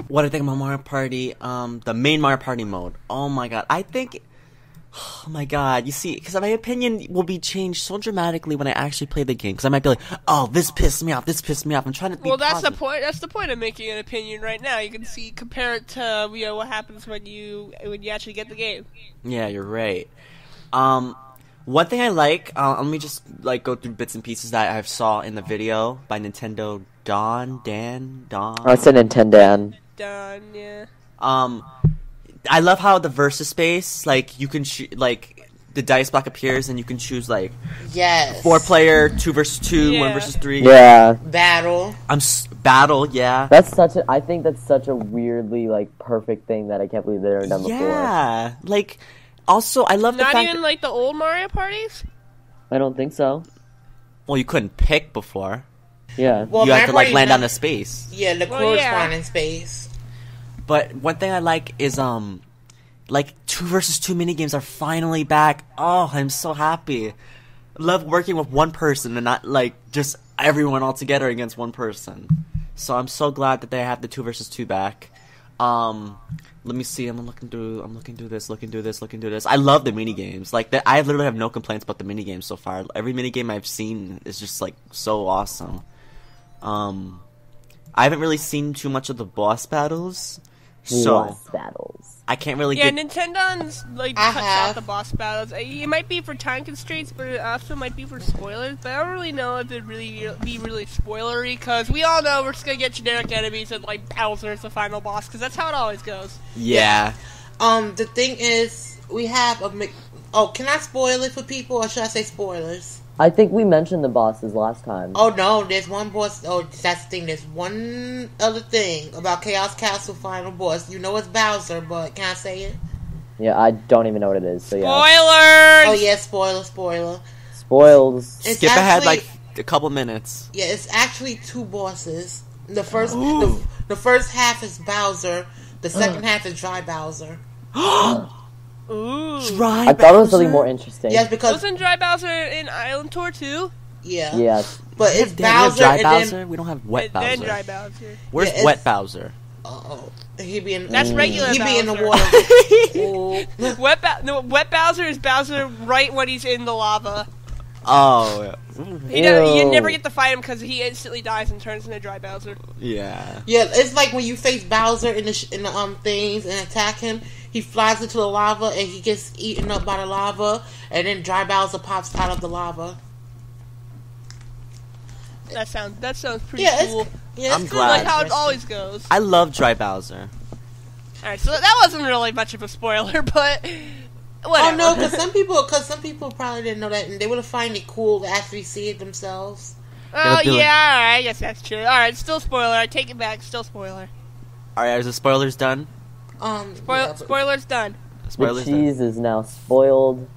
what I think about Mario Party, the main Mario Party mode. Oh my god, I think... Oh my god, you see, because my opinion will be changed so dramatically when I actually play the game. Because I might be like, oh, this pissed me off, this pissed me off. I'm trying to be that's positive. the point. That's the point of making an opinion right now. You can compare it to what happens when you actually get the game. Yeah, you're right. One thing I like, let me just like go through bits and pieces that I saw in the video by Nintendo Don. Oh, it's a Nintendo. Don, yeah. I love how the versus space, like, you can like, the dice block appears and you can choose, like, yes, 4-player, 2 versus 2, 1 versus 3. Yeah. Battle. Battle, yeah. I think that's such a weirdly, like, perfect thing that I can't believe they've never done before. Yeah. Like, also, I love the fact Not even, like, the old Mario parties? I don't think so. Well, you couldn't pick before. Yeah. Well, you had to, like, land on the space. Yeah, the corresponding space. But one thing I like is, like, 2 versus 2 minigames are finally back. Oh, I'm so happy. I love working with one person and not, like, just everyone all together against one person. So I'm so glad that they have the 2 versus 2 back. Let me see. I'm looking through this. I love the minigames. Like, I literally have no complaints about the minigames so far. Every minigame I've seen is just, like, so awesome. I haven't really seen too much of the boss battles. boss battles. I can't really get... Nintendo's, like, cuts out the boss battles. It might be for time constraints, but it also might be for spoilers. But I don't really know if it'd really be really spoilery, because we all know we're just gonna get generic enemies and, like, Bowser's the final boss, because that's how it always goes. Yeah. The thing is, we have a... Oh, can I spoil it for people, or should I say spoilers? I think we mentioned the bosses last time. Oh, no, there's one boss. Oh, that's the thing. There's one other thing about Chaos Castle final boss. You know it's Bowser, but can I say it? Yeah, I don't even know what it is, so yeah. Spoilers! Oh, yeah, spoiler. Spoils. Skip ahead, like, a couple minutes. Yeah, it's actually 2 bosses. The first half is Bowser. The second half is Dry Bowser. Ooh. I thought it was something more interesting. Yes, because... Wasn't Dry Bowser in Island Tour, too? Yeah. Yes. But it's Bowser Dry Bowser? Then, we don't have Wet Bowser. Then Dry Bowser. Where's Wet Bowser? Uh-oh. He be in... That's regular He Bowser. be in the water. Wet Bowser is Bowser right when he's in the lava. Oh. You never get to fight him because he instantly dies and turns into Dry Bowser. Yeah. Yeah, it's like when you face Bowser in the things and attack him, he flies into the lava and he gets eaten up by the lava, and then Dry Bowser pops out of the lava. That sounds pretty cool. I'm glad. Like how it always goes. I love Dry Bowser. Alright, so that wasn't really much of a spoiler, but whatever. Oh no, because some people probably didn't know that, and they would have find it cool to actually see it themselves. Oh yeah, alright, yes, that's true. Alright, still spoiler. I take it back. Still spoiler. Alright, is the spoilers done? Spoilers done. The cheese is now spoiled.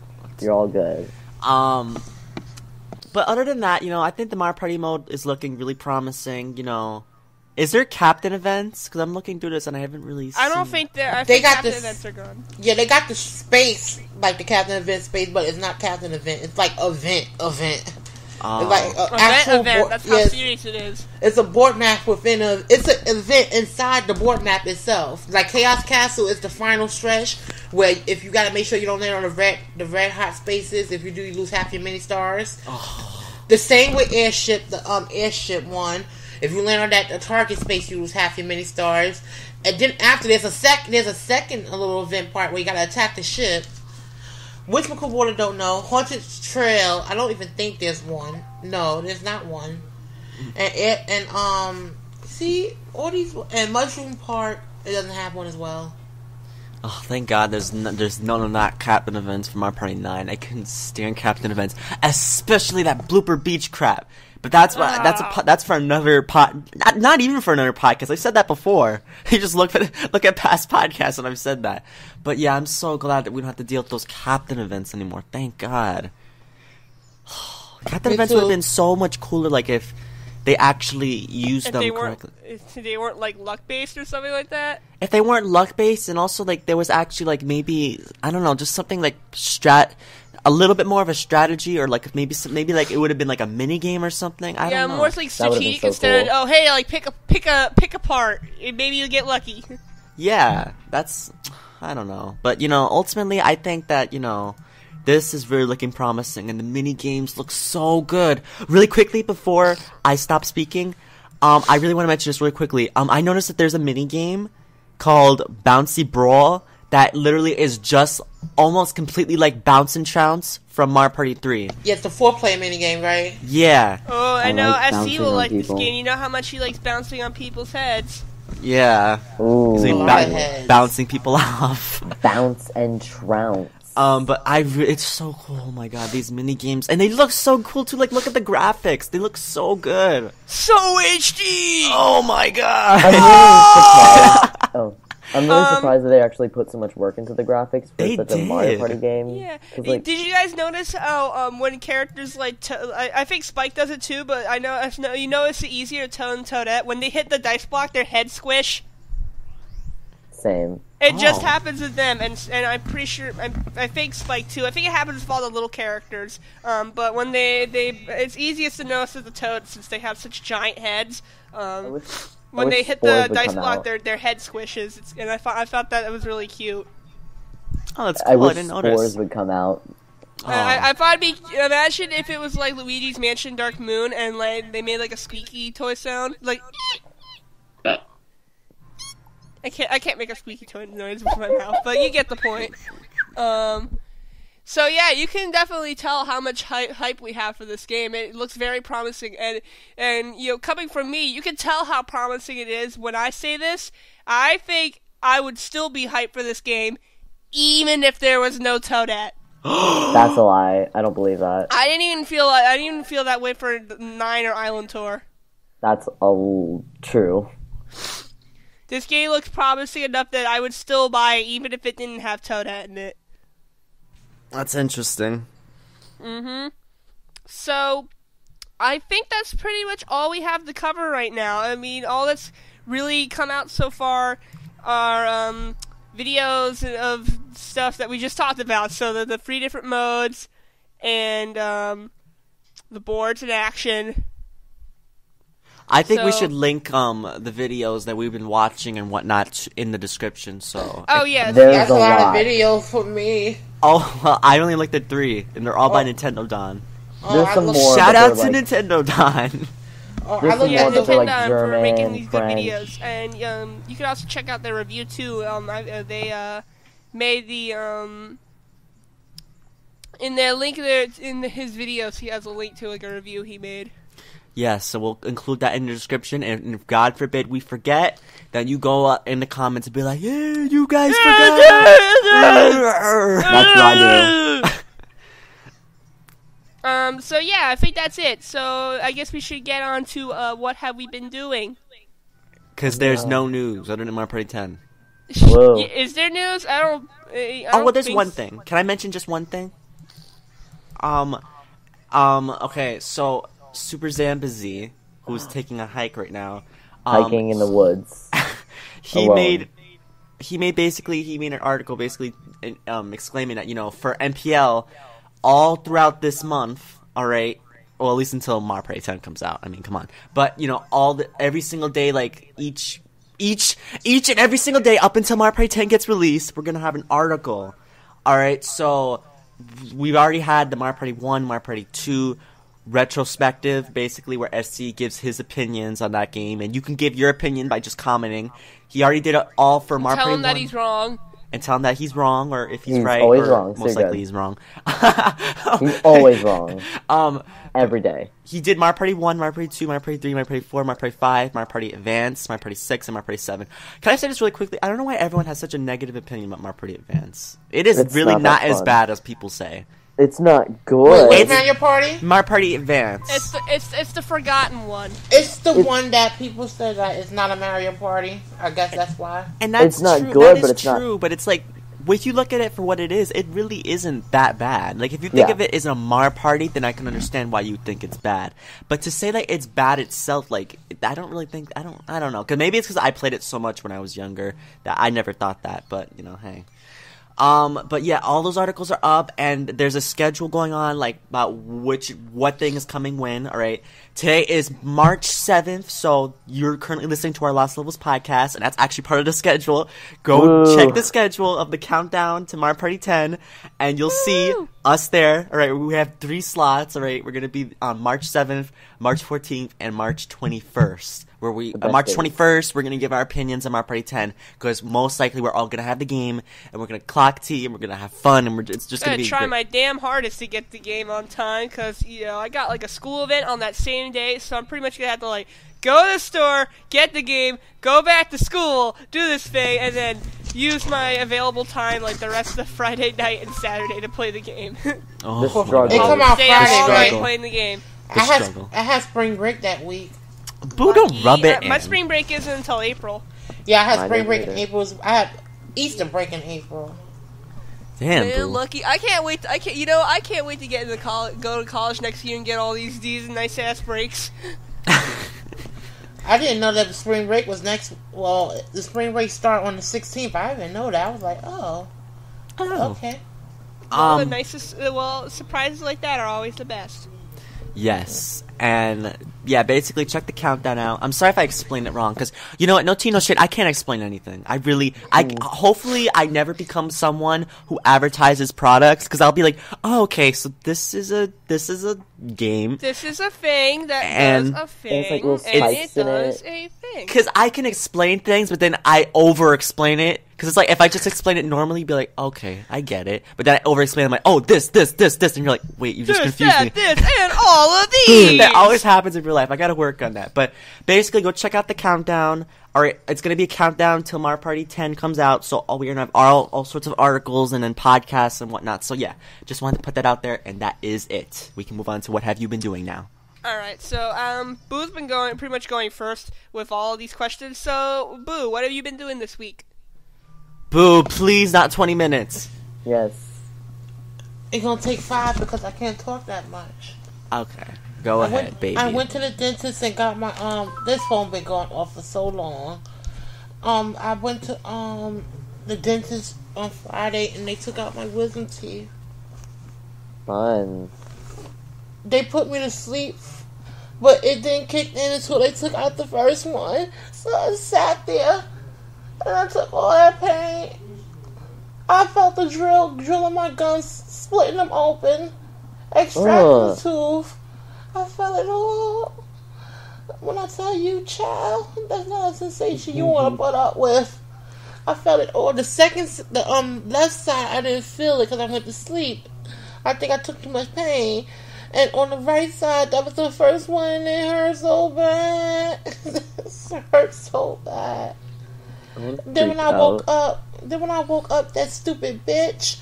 You're all good. But other than that, I think the Mario Party mode is looking really promising. Is there captain events? Because I'm looking through this and I haven't really seen... I don't think they got captain events are gone. Yeah, they got the space, like the captain event space, but it's not captain event. It's like event. Oh. It's like actual event. That's how serious it is. It's a board map within it's an event inside the board map itself. Like Chaos Castle is the final stretch where if you got to make sure you don't land on the red hot spaces. If you do, you lose half your mini stars. Oh. The same with airship, the airship one. If you land on the target space, you lose half your mini stars. And then after there's a second little event part where you got to attack the ship. Which McCoolwater don't know. Haunted Trail, I don't even think there's one. No, there's not one. And see, all these, and Mushroom Park, it doesn't have one as well. Oh, thank God there's none of that captain events from Mario Party 9. I couldn't stand captain events, especially that blooper beach crap. But that's for another not even for another podcast. I've said that before. You just look at past podcasts and I've said that. But yeah, I'm so glad that we don't have to deal with those captain events anymore. Thank God. Captain events would have been so much cooler, like if they actually used them correctly. If they weren't like luck based or something like that. If they weren't luck based, and also like there was actually like maybe I don't know, just something like a little bit more of a strategy, or like maybe like it would have been like a mini game or something. I don't know. Yeah, more like strategic instead of like pick a part. Maybe you get lucky. Yeah, I don't know, but ultimately I think that this is really looking promising, and the mini games look so good. Really quickly before I stop speaking, I really want to mention this really quickly. I noticed that there's a mini game called Bouncy Brawl that literally is just almost completely like Bounce and Trounce from Mario Party 3. Yeah, it's a 4-player minigame, right? Yeah. Oh, I know. SC will like this game. You know how much he likes bouncing on people's heads. Yeah. Ooh. Like bouncing people off. Bounce and Trounce. But it's so cool. Oh my God, these mini games, and they look so cool too. Like, look at the graphics; they look so good. So HD. Oh my God. I'm really surprised that they actually put so much work into the graphics for such a Mario Party game. Yeah. Did you guys notice how when characters like I think Spike does it too, but I know you notice it easier to Toad and Toadette when they hit the dice block, their head squish. Same. It just happens with them, and I'm pretty sure I think Spike too. I think it happens with all the little characters. But when it's easiest to notice with the Toads since they have such giant heads. When they hit the dice block, their head squishes, and I thought that it was really cute. Oh, that's cool. I didn't notice. Spores would come out. I thought imagine if it was like Luigi's Mansion Dark Moon, and like they made like a squeaky toy sound, like. I can't make a squeaky toy noise with my mouth, but you get the point. So yeah, you can definitely tell how much hype we have for this game. It looks very promising, and coming from me, you can tell how promising it is when I say this. I think I would still be hyped for this game, even if there was no Toadette. That's a lie. I don't believe that. I didn't even feel that way for 9 or Island Tour. That's true. This game looks promising enough that I would still buy it, even if it didn't have Toadette in it. That's interesting. So, I think that's pretty much all we have to cover right now. I mean, all that's really come out so far are videos of stuff that we just talked about. So the 3 different modes and the boards in action. I think we should link the videos that we've been watching and whatnot in the description. So yeah, that's a lot of videos for me. Oh, well, I only looked at 3, and they're all by Nintendo Don. There's some more. Shout out to Nintendo Don. I looked at Nintendo for making these good videos, and you can also check out their review too. They made the in their link there in his videos. He has a link to like a review he made. Yes, so we'll include that in the description, and if God forbid we forget, then you go in the comments and be like, "Yeah, you guys forgot." That's what I do. So yeah, I think that's it. So I guess we should get on to what have we been doing? Because there's no news other than Mario Party 10. Whoa. Is there news? I don't there's one thing. Can I mention just one thing? Okay, so Super Zambazy, who's taking a hike right now, hiking in the woods. he made an article basically exclaiming that, for MPL, all throughout this month, alright, well, at least until Mario Party 10 comes out, I mean, come on, but, every single day, like, each and every single day up until Mario Party 10 gets released, we're gonna have an article, alright, so we've already had the Mario Party 1, Mario Party 2 retrospective, basically, where SC gives his opinions on that game, and you can give your opinion by just commenting. He already did it all for Mario Party 1. Tell him that he's wrong. And tell him that he's wrong, or if he's right, always or wrong. most likely he's wrong. He's always wrong. Every day. He did Mario Party 1, Mario Party 2, Mario Party 3, Mario Party 4, Mario Party 5, Mario Party Advance, Mario Party 6, and Mario Party 7. Can I say this really quickly? I don't know why everyone has such a negative opinion about Mario Party Advance. It's really not as bad as people say. It's not good. Wait, Mario Party? Mario Party Advance. It's the forgotten one. It's the one that people say that it's not a Mario Party. I guess that's why. And that's it's not true. good, that but is it's true. not. But it's like, if you look at it for what it is, it really isn't that bad. Like, if you think of it as a Mario Party, then I can understand why you think it's bad. But to say that it's bad itself, like, I don't really think, I don't know. Cause maybe it's because I played it so much when I was younger that I never thought that. But hey. But yeah, all those articles are up, and there's a schedule going on, like, about what thing is coming when, alright? Today is March 7th, so you're currently listening to our Lost Levels podcast, and that's actually part of the schedule. Go check the schedule of the countdown to Mario Party 10, and you'll see us there, alright? We have 3 slots, alright? We're gonna be on March 7th, March 14th, and March 21st. Where March 21st, we're gonna give our opinions on Mario Party 10, because most likely we're all gonna have the game, and we're gonna clock tea, and we're gonna have fun, and it's just gonna be try my damn hardest to get the game on time, because I got like a school event on that same day, so I'm pretty much gonna have to like go to the store, get the game, go back to school, do this thing, and then use my available time like the rest of the Friday night and Saturday to play the game. It come out Stay Friday all night night playing the game. I had spring break that week. Boo, don't rub it in. My spring break isn't until April. Yeah, I had spring break in April. I had Easter break in April. Damn, Man, Boo. lucky. I can't wait. I can't wait to get into go to college next year and get all these nice ass breaks. I didn't know that the spring break was next. Well, the spring break start on the 16th. I didn't know that. I was like, oh, okay. The nicest. Surprises like that are always the best. Yes. And, yeah, basically check the countdown out. I'm sorry if I explained it wrong, because, you know what, no tea, no shit, I can't explain anything. Hopefully I never become someone who advertises products, because I'll be like, oh, okay, so this is a game. This is a thing that does a thing, and it does a thing. Because I can explain things, but then I over-explain it. Because it's like, if I just explain it normally, you'd be like, okay, I get it. But then I over-explain it, I'm like, oh, this. And you're like, wait, you just confused me. This, and all of these! That always happens in real life. I gotta work on that. But basically, go check out the countdown. Alright, it's gonna be a countdown till Mario Party 10 comes out. So we're gonna have all sorts of articles and then podcasts and whatnot. So yeah, just wanted to put that out there, and that is it. We can move on to what have you been doing now. Alright, so Boo's been pretty much going first with all of these questions. So, Boo, what have you been doing this week? Boo, please, not 20 minutes. Yes. It's gonna take 5 because I can't talk that much. Okay, go ahead, baby. I went to the dentist and got my this phone been going off for so long. I went to the dentist on Friday and they took out my wisdom teeth. Fun. They put me to sleep, but it didn't kick in until they took out the first one. So I sat there. And I took all that pain. I felt the drill in my gums, splitting them open, extracting the tooth. I felt it all. When I tell you, child, that's not a sensation you want to put up with. I felt it all. The left side, I didn't feel it because I went to sleep. I think I took too much pain. And on the right side, that was the first one, and it hurt so bad. It hurt so bad. Then when I woke up, that stupid bitch.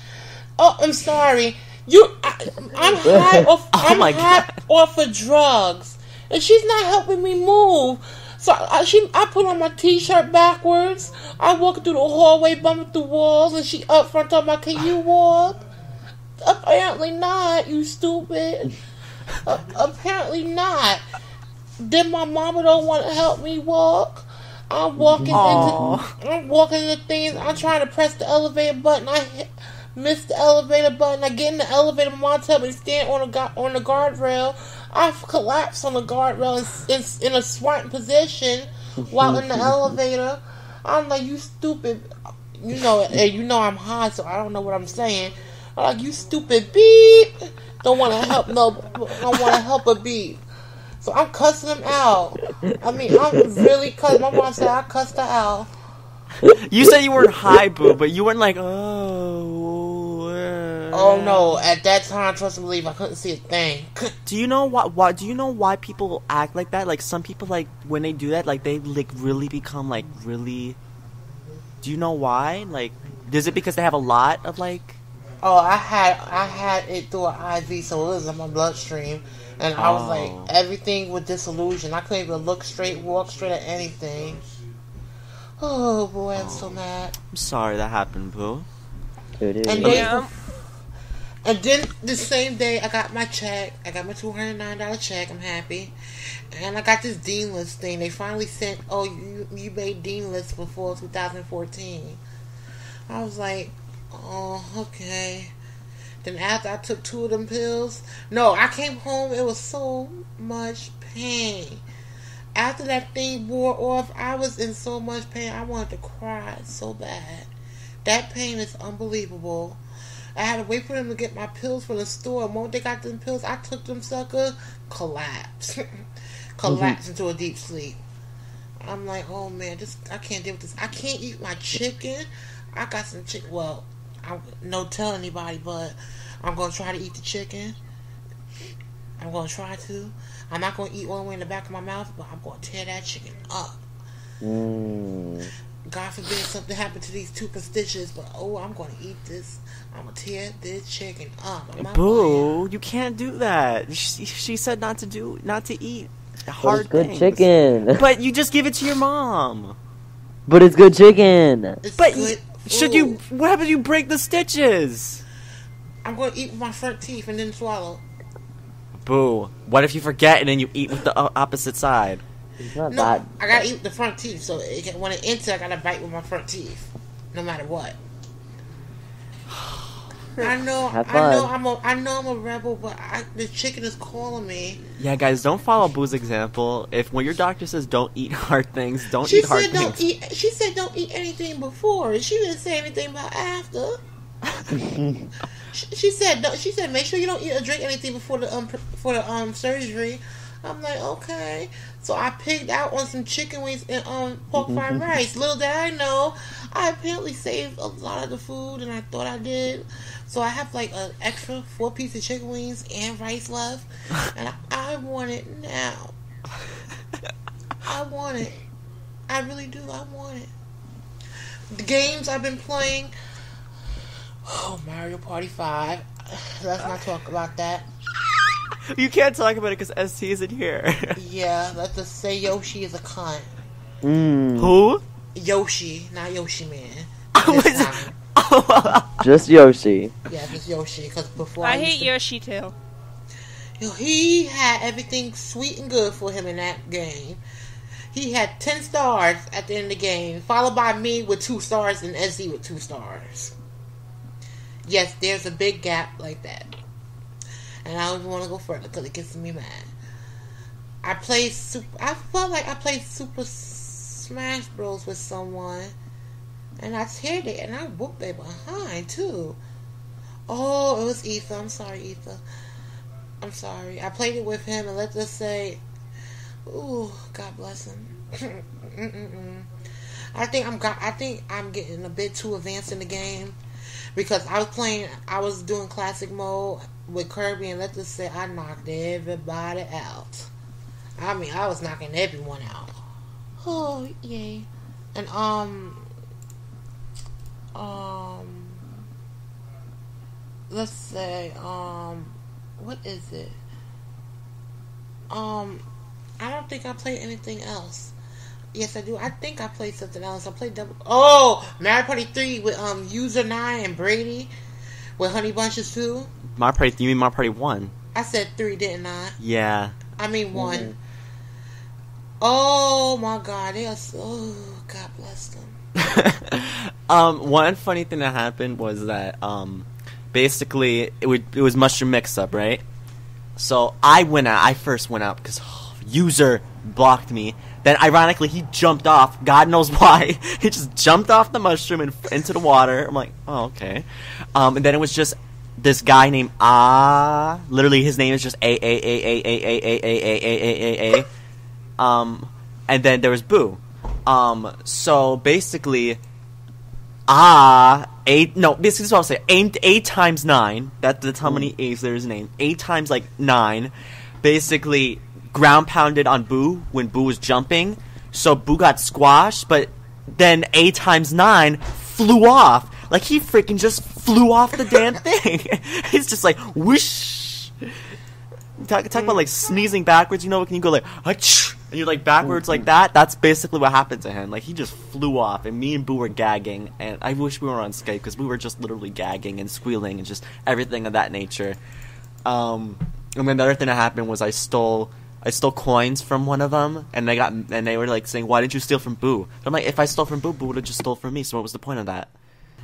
Oh, I'm sorry. I'm high off. Off of drugs, and she's not helping me move. So I put on my t-shirt backwards. I walk through the hallway, bumping through walls, and she up front talking about, "Can you walk?" Apparently not. You stupid. Apparently not. Then my mama don't want to help me walk. I'm walking into things. I'm trying to press the elevator button. I miss the elevator button. I get in the elevator. My mom tells me to stand on the guardrail. I collapse on the guardrail in a squatting position while in the elevator. I'm like, you stupid. You know I'm high, so I don't know what I'm saying. I'm like, you stupid beep. Don't want to help a beep. So I'm cussing him out. I mean, I'm really cussing. My mom said I cussed her out. You said you weren't high, Boo, but you weren't like, oh. Oh no! At that time, trust and believe, I couldn't see a thing. Do you know why? Do you know why people act like that? Like some people, like when they do that, like they like really become like really. Do you know why? Like, is it because they have a lot of like? Oh, I had it through an IV, so it was in my bloodstream. And I was like, everything was disillusioned. I couldn't even look straight, walk straight at anything. Oh, boy, I'm so mad. I'm sorry that happened, Boo. And then the same day, I got my check. I got my $209 check. I'm happy. And I got this Dean List thing. They finally sent, you made Dean List before 2014. I was like, oh, okay. Then after I took 2 of them pills, I came home, it was so much pain. After that thing wore off, I was in so much pain, I wanted to cry so bad. That pain is unbelievable. I had to wait for them to get my pills from the store. And when they got them pills, I took them suckers, collapsed. Collapsed into a deep sleep. I'm like, oh man, I can't deal with this. I can't eat my chicken. I got some chicken, no tell anybody, but I'm going to try to eat the chicken. I'm going to try to. I'm not going to eat one way in the back of my mouth, but I'm going to tear that chicken up. God forbid something happened to these 2 constituents, but I'm going to eat this. I'm going to tear this chicken up. Boo, you can't do that. She said not to eat hard good things. Chicken. But you just give it to your mom. But it's good chicken. It's good. What happens if you break the stitches? I'm going to eat with my front teeth and then swallow. Boo. What if you forget and then you eat with the opposite side? I got to eat with the front teeth. So when it enters, I got to bite with my front teeth. No matter what. I know. Have fun. I know I'm a rebel, but the chicken is calling me. Yeah, guys, don't follow Boo's example. When your doctor says don't eat hard things, don't eat hard things. She said don't eat anything before. She didn't say anything about after. She said make sure you don't eat or drink anything before the surgery. I'm like, okay. So I pigged out on some chicken wings and pork fried rice. Little did I know, I apparently saved a lot of the food, and I thought I did. So I have like an extra 4 pieces of chicken wings and rice left, and I want it now. I want it. I really do. I want it. The games I've been playing. Oh, Mario Party 5. Let's not talk about that. You can't talk about it because ST isn't here. Yeah, let's just say Yoshi is a cunt. Who? Yoshi, not Yoshi Man. Just Yoshi. Yeah, just Yoshi. Because before I hate Yoshi too. He had everything sweet and good for him in that game. He had 10 stars at the end of the game, followed by me with 2 stars and SZ with 2 stars. Yes, there's a big gap like that. And I don't want to go further because it gets me mad. I felt like I played Super Smash Bros. With someone, and I teared it, and I whooped their behind, too. Oh, it was Ether. I'm sorry, Ether. I'm sorry. I played it with him, and let's just say, ooh, God bless him. I think I'm getting a bit too advanced in the game. Because I was doing classic mode with Kirby, and let's just say I knocked everybody out. I mean, I was knocking everyone out. Oh, yay. And, let's say, what is it? I don't think I played anything else. Yes, I do. I think I played something else. I played Mario Party 3 with User 9 and Brady with Honey Bunches 2. Mario Party, you mean Mario Party 1? I said 3, didn't I? Yeah. I mean 1. Mm-hmm. Oh my God, they are so... God bless them. One funny thing that happened was that basically it was Mushroom Mix-Up, right? So I first went out because User blocked me. Then, ironically, he jumped off. God knows why. He just jumped off the mushroom and into the water. I'm like, oh, okay. And then it was just this guy named Literally, his name is just A. And then there was Boo. So, basically, basically this is what I'll say. 8 times 9. That's how many A's there is in name. 8 times, 9. Basically... ground pounded on Boo when Boo was jumping, so Boo got squashed, but then 8 times 9 flew off. Like, he freaking just flew off the damn thing. He's just like, whoosh. Talk about, like, sneezing backwards, you know, when you go, like, achoo, and you're, like, backwards like that. That's basically what happened to him. Like, he just flew off, and me and Boo were gagging, and I wish we were on Skype, because we were just literally gagging and squealing and just everything of that nature. And then the other thing that happened was I stole coins from one of them, and they were like saying, "Why did you steal from Boo?" And I'm like, if I stole from Boo, Boo would have just stole from me. So what was the point of that?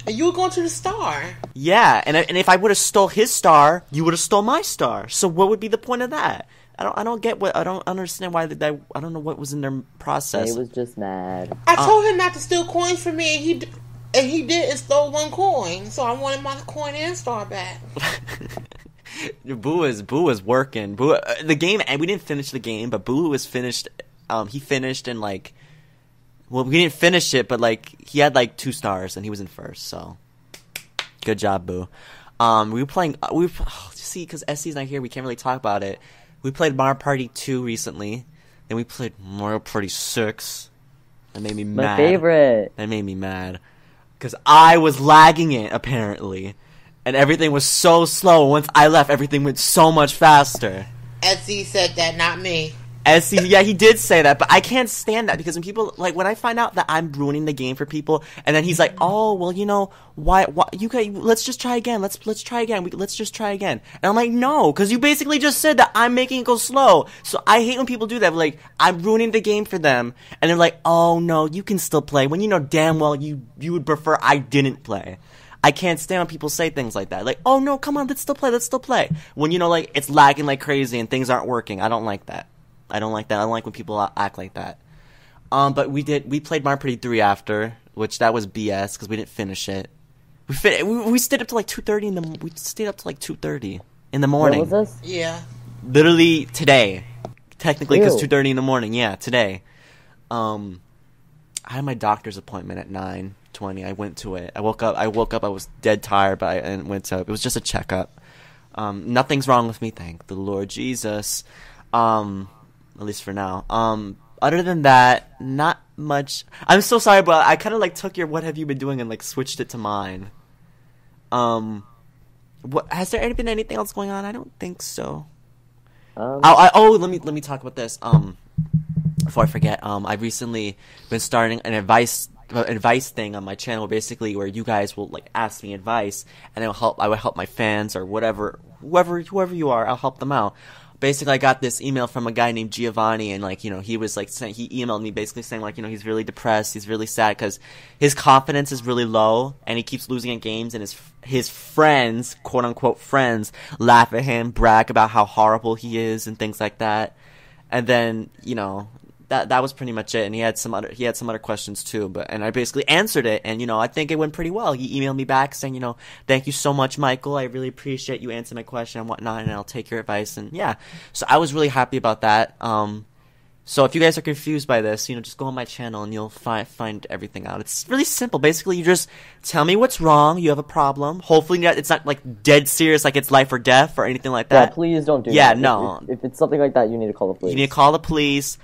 And you were going to the star. Yeah, and if I would have stole his star, you would have stole my star. So what would be the point of that? I don't understand why that. I don't know what was in their process. He was just mad. I told him not to steal coins from me, and he did and stole 1 coin. So I wanted my coin and star back. Boo was working. Boo, the game, and we didn't finish the game, but Boo was finished. He finished in we didn't finish it, but he had 2 stars and he was in first. So good job, Boo. We were playing. See, because SC's not here, we can't really talk about it. We played Mario Party 2 recently. Then we played Mario Party 6. That made me mad. My favorite. That made me mad because I was lagging it apparently. And everything was so slow. Once I left, everything went so much faster. SC said that, not me. SC, yeah, he did say that, but I can't stand that because when people, when I find out that I'm ruining the game for people, and then he's like, "Oh, well, you know, why let's just try again. Let's try again. Let's just try again." And I'm like, "No, because you basically just said that I'm making it go slow." So I hate when people do that. Like, I'm ruining the game for them, and they're like, "Oh no, you can still play," when you know damn well you would prefer I didn't play. I can't stand when people say things like that. Like, oh no, come on, let's still play. When, like, it's lagging like crazy and things aren't working. I don't like that. I don't like when people act like that. But we played Mario Party 3 after, which that was BS because we didn't finish it. We stayed up to like 2:30 we stayed up to like 2:30 in the morning. What was this? Yeah. Literally today. Technically, because 2:30 in the morning. Yeah, today. I had my doctor's appointment at 9:20. I went to it. I woke up. I was dead tired, but I went to it. It was just a checkup. Nothing's wrong with me, thank the Lord Jesus. At least for now. Other than that, not much. I'm so sorry, but I kind of like took your "What have you been doing" and like switched it to mine. What has there been anything else going on? I don't think so. Let me talk about this. Before I forget, I've recently been starting an advice thing on my channel, basically where you guys will like ask me advice, and I will help my fans or whoever you are. I'll help them out. Basically, I got this email from a guy named Giovanni, and like, he was like he emailed me basically saying like, he's really depressed, he's really sad because his confidence is really low, and he keeps losing at games, and his friends, quote unquote friends, laugh at him, brag about how horrible he is and things like that, and then that was pretty much it. And he had some other questions too, and I basically answered it, and I think it went pretty well. He emailed me back saying, thank you so much, Michael. I really appreciate you answering my question and whatnot, and I'll take your advice. And yeah, so I was really happy about that. So if you guys are confused by this, just go on my channel and you'll find everything out. It's really simple. Basically, you just tell me what's wrong. You have a problem. Hopefully, it's not like dead serious, like it's life or death or anything like that. Yeah, please don't do that. Yeah, no. If it's something like that, you need to call the police. You need to call the police.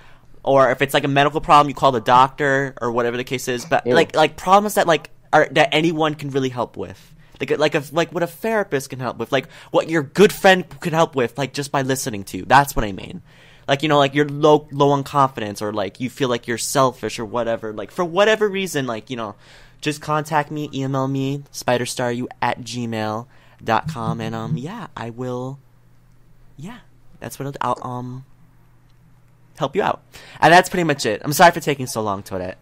Or if it's like a medical problem, you call the doctor or whatever the case is. But like problems that that anyone can really help with, like what a therapist can help with, like what your good friend can help with, like just by listening to you. That's what I mean. Like like you're low on confidence, or like you feel like you're selfish or whatever. Like for whatever reason, like just contact me, email me, SpiderStaryu@gmail.com, and yeah, I will. Yeah, that's what I'll help you out. And that's pretty much it. I'm sorry for taking so long, Toadette.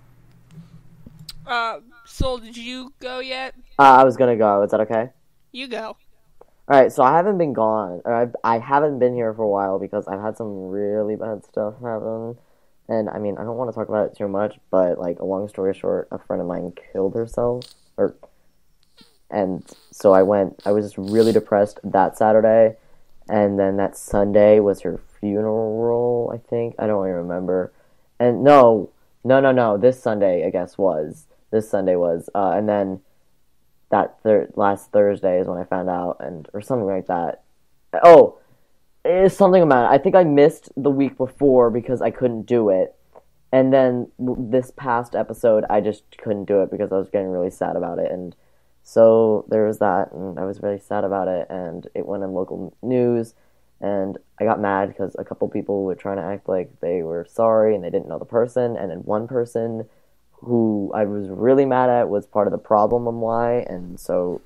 Soul, did you go yet? I was gonna go. Is that okay? You go. Alright, so I haven't been gone. Or I haven't been here for a while because I've had some really bad stuff happen. And, I mean, I don't want to talk about it too much, but, like, a long story short, a friend of mine killed herself. And so I was just really depressed that Saturday. And then that Sunday was her funeral, I think. I don't even remember. And no. This Sunday, I guess, was. This Sunday was. And then that last Thursday is when I found out, or something like that. Oh, it's something about it. I think I missed the week before because I couldn't do it. And then this past episode, I just couldn't do it because I was getting really sad about it. And so there was that, and I was really sad about it, and it went in local news. And I got mad because a couple people were trying to act like they were sorry and they didn't know the person. And then one person who I was really mad at was part of the problem and why. And so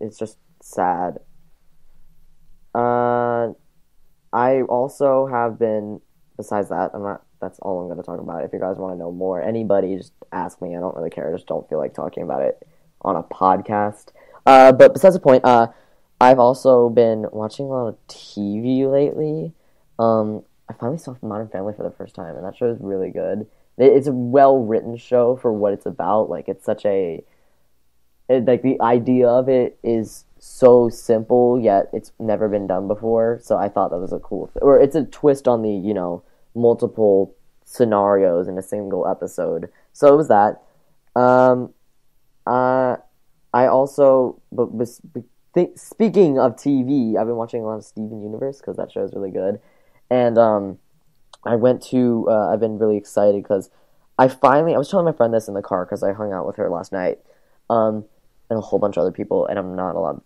it's just sad. I also have been, besides that, that's all I'm going to talk about. If you guys want to know more, anybody, just ask me. I don't really care. I just don't feel like talking about it on a podcast. But besides the point, I've also been watching a lot of TV lately. I finally saw Modern Family for the first time, and that show is really good. It's a well-written show for what it's about. Like, it's such like, the idea of it is so simple, yet it's never been done before, so I thought that was a cool or it's a twist on the, multiple scenarios in a single episode. So it was that. I also, speaking of TV, I've been watching a lot of Steven Universe, because that show is really good. And I've been really excited because I was telling my friend this in the car because I hung out with her last night, and a whole bunch of other people, and I'm not allowed.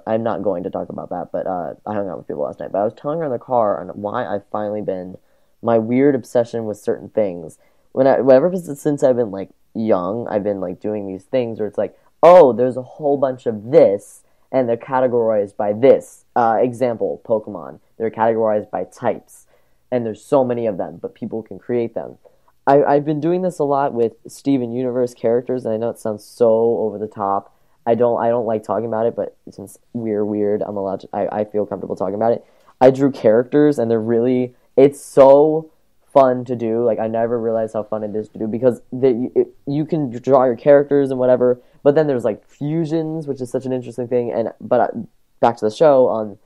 I'm not going to talk about that, but I hung out with people last night. But I was telling her in the car on why I've finally been, my weird obsession with certain things. Ever since I've been, like, young, I've been, like, doing these things where it's like, oh, there's a whole bunch of this, and they're categorized by this. Example, Pokemon. They're categorized by types, and there's so many of them, but people can create them. I've been doing this a lot with Steven Universe characters, and I know it sounds so over the top. I don't like talking about it, but since we're weird, I'm allowed to, I feel comfortable talking about it. I drew characters, and it's so fun to do. Like, I never realized how fun it is to do, because you can draw your characters and whatever, but then there's like fusions, which is such an interesting thing. But back to the show,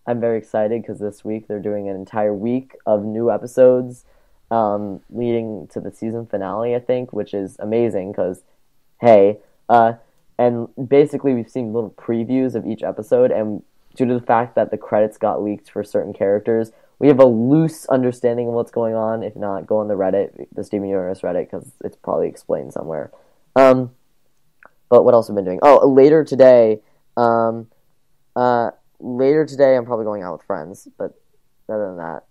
I'm very excited because this week they're doing an entire week of new episodes, leading to the season finale, I think, which is amazing because, hey, and basically we've seen little previews of each episode, and due to the fact that the credits got leaked for certain characters, we have a loose understanding of what's going on. If not, go on the Reddit, the Steven Universe Reddit, because it's probably explained somewhere. But what else have I been doing? Oh, later today, I'm probably going out with friends, but other than that,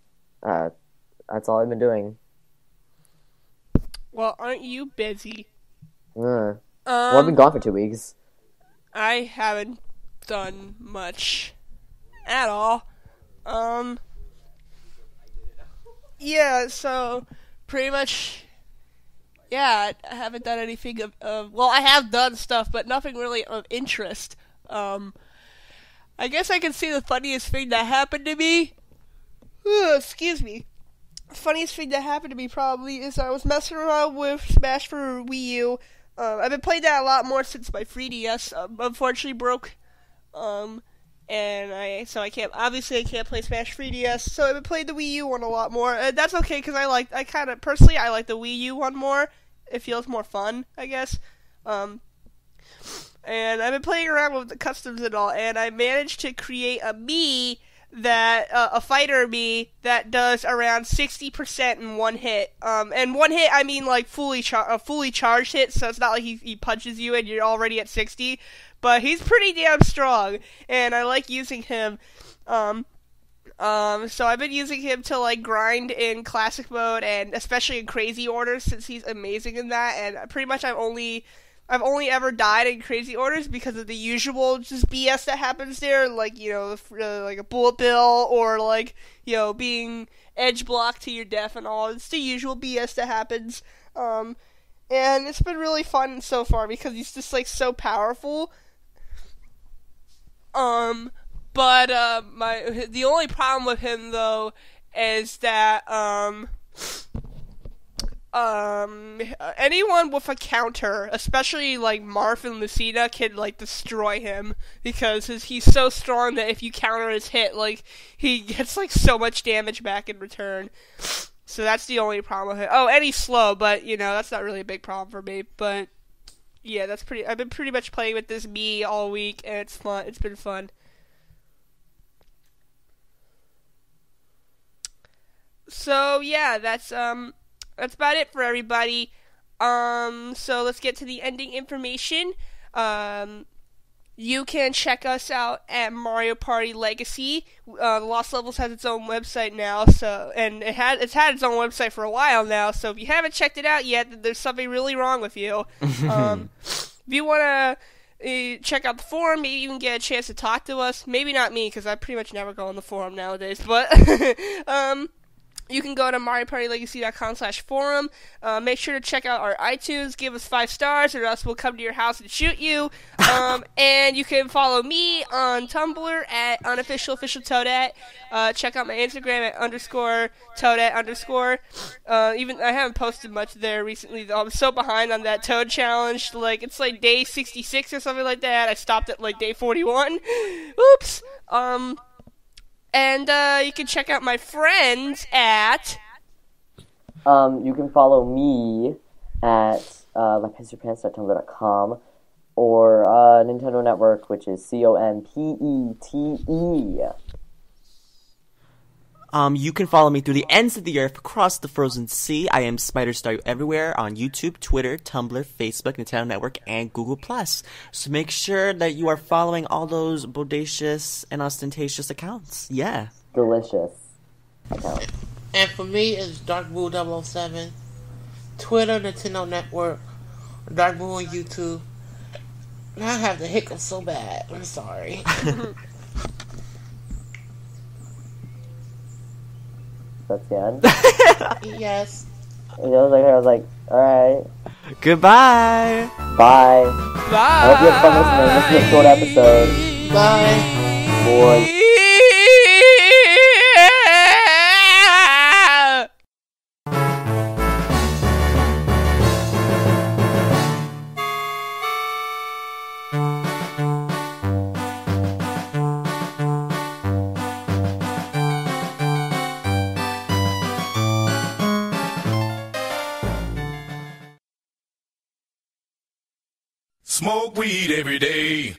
that's all I've been doing. Well, aren't you busy? Well, I've been gone for 2 weeks. I haven't done much at all. Yeah, so pretty much, yeah, I haven't done anything well, I have done stuff, but nothing really of interest. I guess I can say the funniest thing that happened to me, excuse me, the funniest thing that happened to me probably is I was messing around with Smash for Wii U. I've been playing that a lot more since my 3DS unfortunately broke. And I can't play Smash 3DS, so I've been playing the Wii U one a lot more, and that's okay, because I like the Wii U one more. It feels more fun, I guess. And I've been playing around with the customs and all, and I managed to create a fighter Mii that does around 60% in one hit. And one hit, I mean like fully charged hit, so it's not like he punches you and you're already at 60. But he's pretty damn strong, and I like using him. So I've been using him to like grind in classic mode, and especially in crazy orders, since he's amazing in that. And pretty much I've only ever died in crazy orders because of the usual just BS that happens there, like, you know, like a bullet bill, or like, you know, being edge blocked to your death and all. It's the usual BS that happens. And it's been really fun so far because he's just like so powerful. But the only problem with him though is that anyone with a counter, especially like Marth and Lucina, can like destroy him because he's so strong that if you counter his hit, like he gets like so much damage back in return. So that's the only problem with him. Oh, and he's slow, but you know that's not really a big problem for me. But yeah, I've been pretty much playing with this Mii all week, and it's fun. It's been fun. So yeah, that's about it for everybody. So let's get to the ending information. You can check us out at Mario Party Legacy. The Lost Levels has its own website now, and it's had its own website for a while now. So if you haven't checked it out yet, then there's something really wrong with you. If you want to check out the forum, maybe even get a chance to talk to us. Maybe not me, because I pretty much never go on the forum nowadays. But you can go to MarioPartyLegacy.com/forum. Make sure to check out our iTunes. Give us 5 stars, or else we'll come to your house and shoot you. And you can follow me on Tumblr at unofficialofficialtoadette. Check out my Instagram at _Toadette_. Even I haven't posted much there recently, though. I'm so behind on that Toad challenge. Like, it's like day 66 or something like that. I stopped at like day 41. Oops. And you can check out my friends at... You can follow me at lapizyourpants.tumblr.com or Nintendo Network, which is CONPETE. You can follow me through the ends of the earth, across the frozen sea. I am SpiderStaryu everywhere on YouTube, Twitter, Tumblr, Facebook, Nintendo Network, and Google+. So make sure that you are following all those bodacious and ostentatious accounts. Yeah. Delicious accounts. And for me, it's DarkBoo007. Twitter, Nintendo Network, DarkBoo on YouTube. I have the hiccups so bad. I'm sorry. That's the end? Yes. I was like, alright. Goodbye. Bye. Bye. I hope you had fun listening. This is a short episode. Bye. Boy. Smoke weed every day.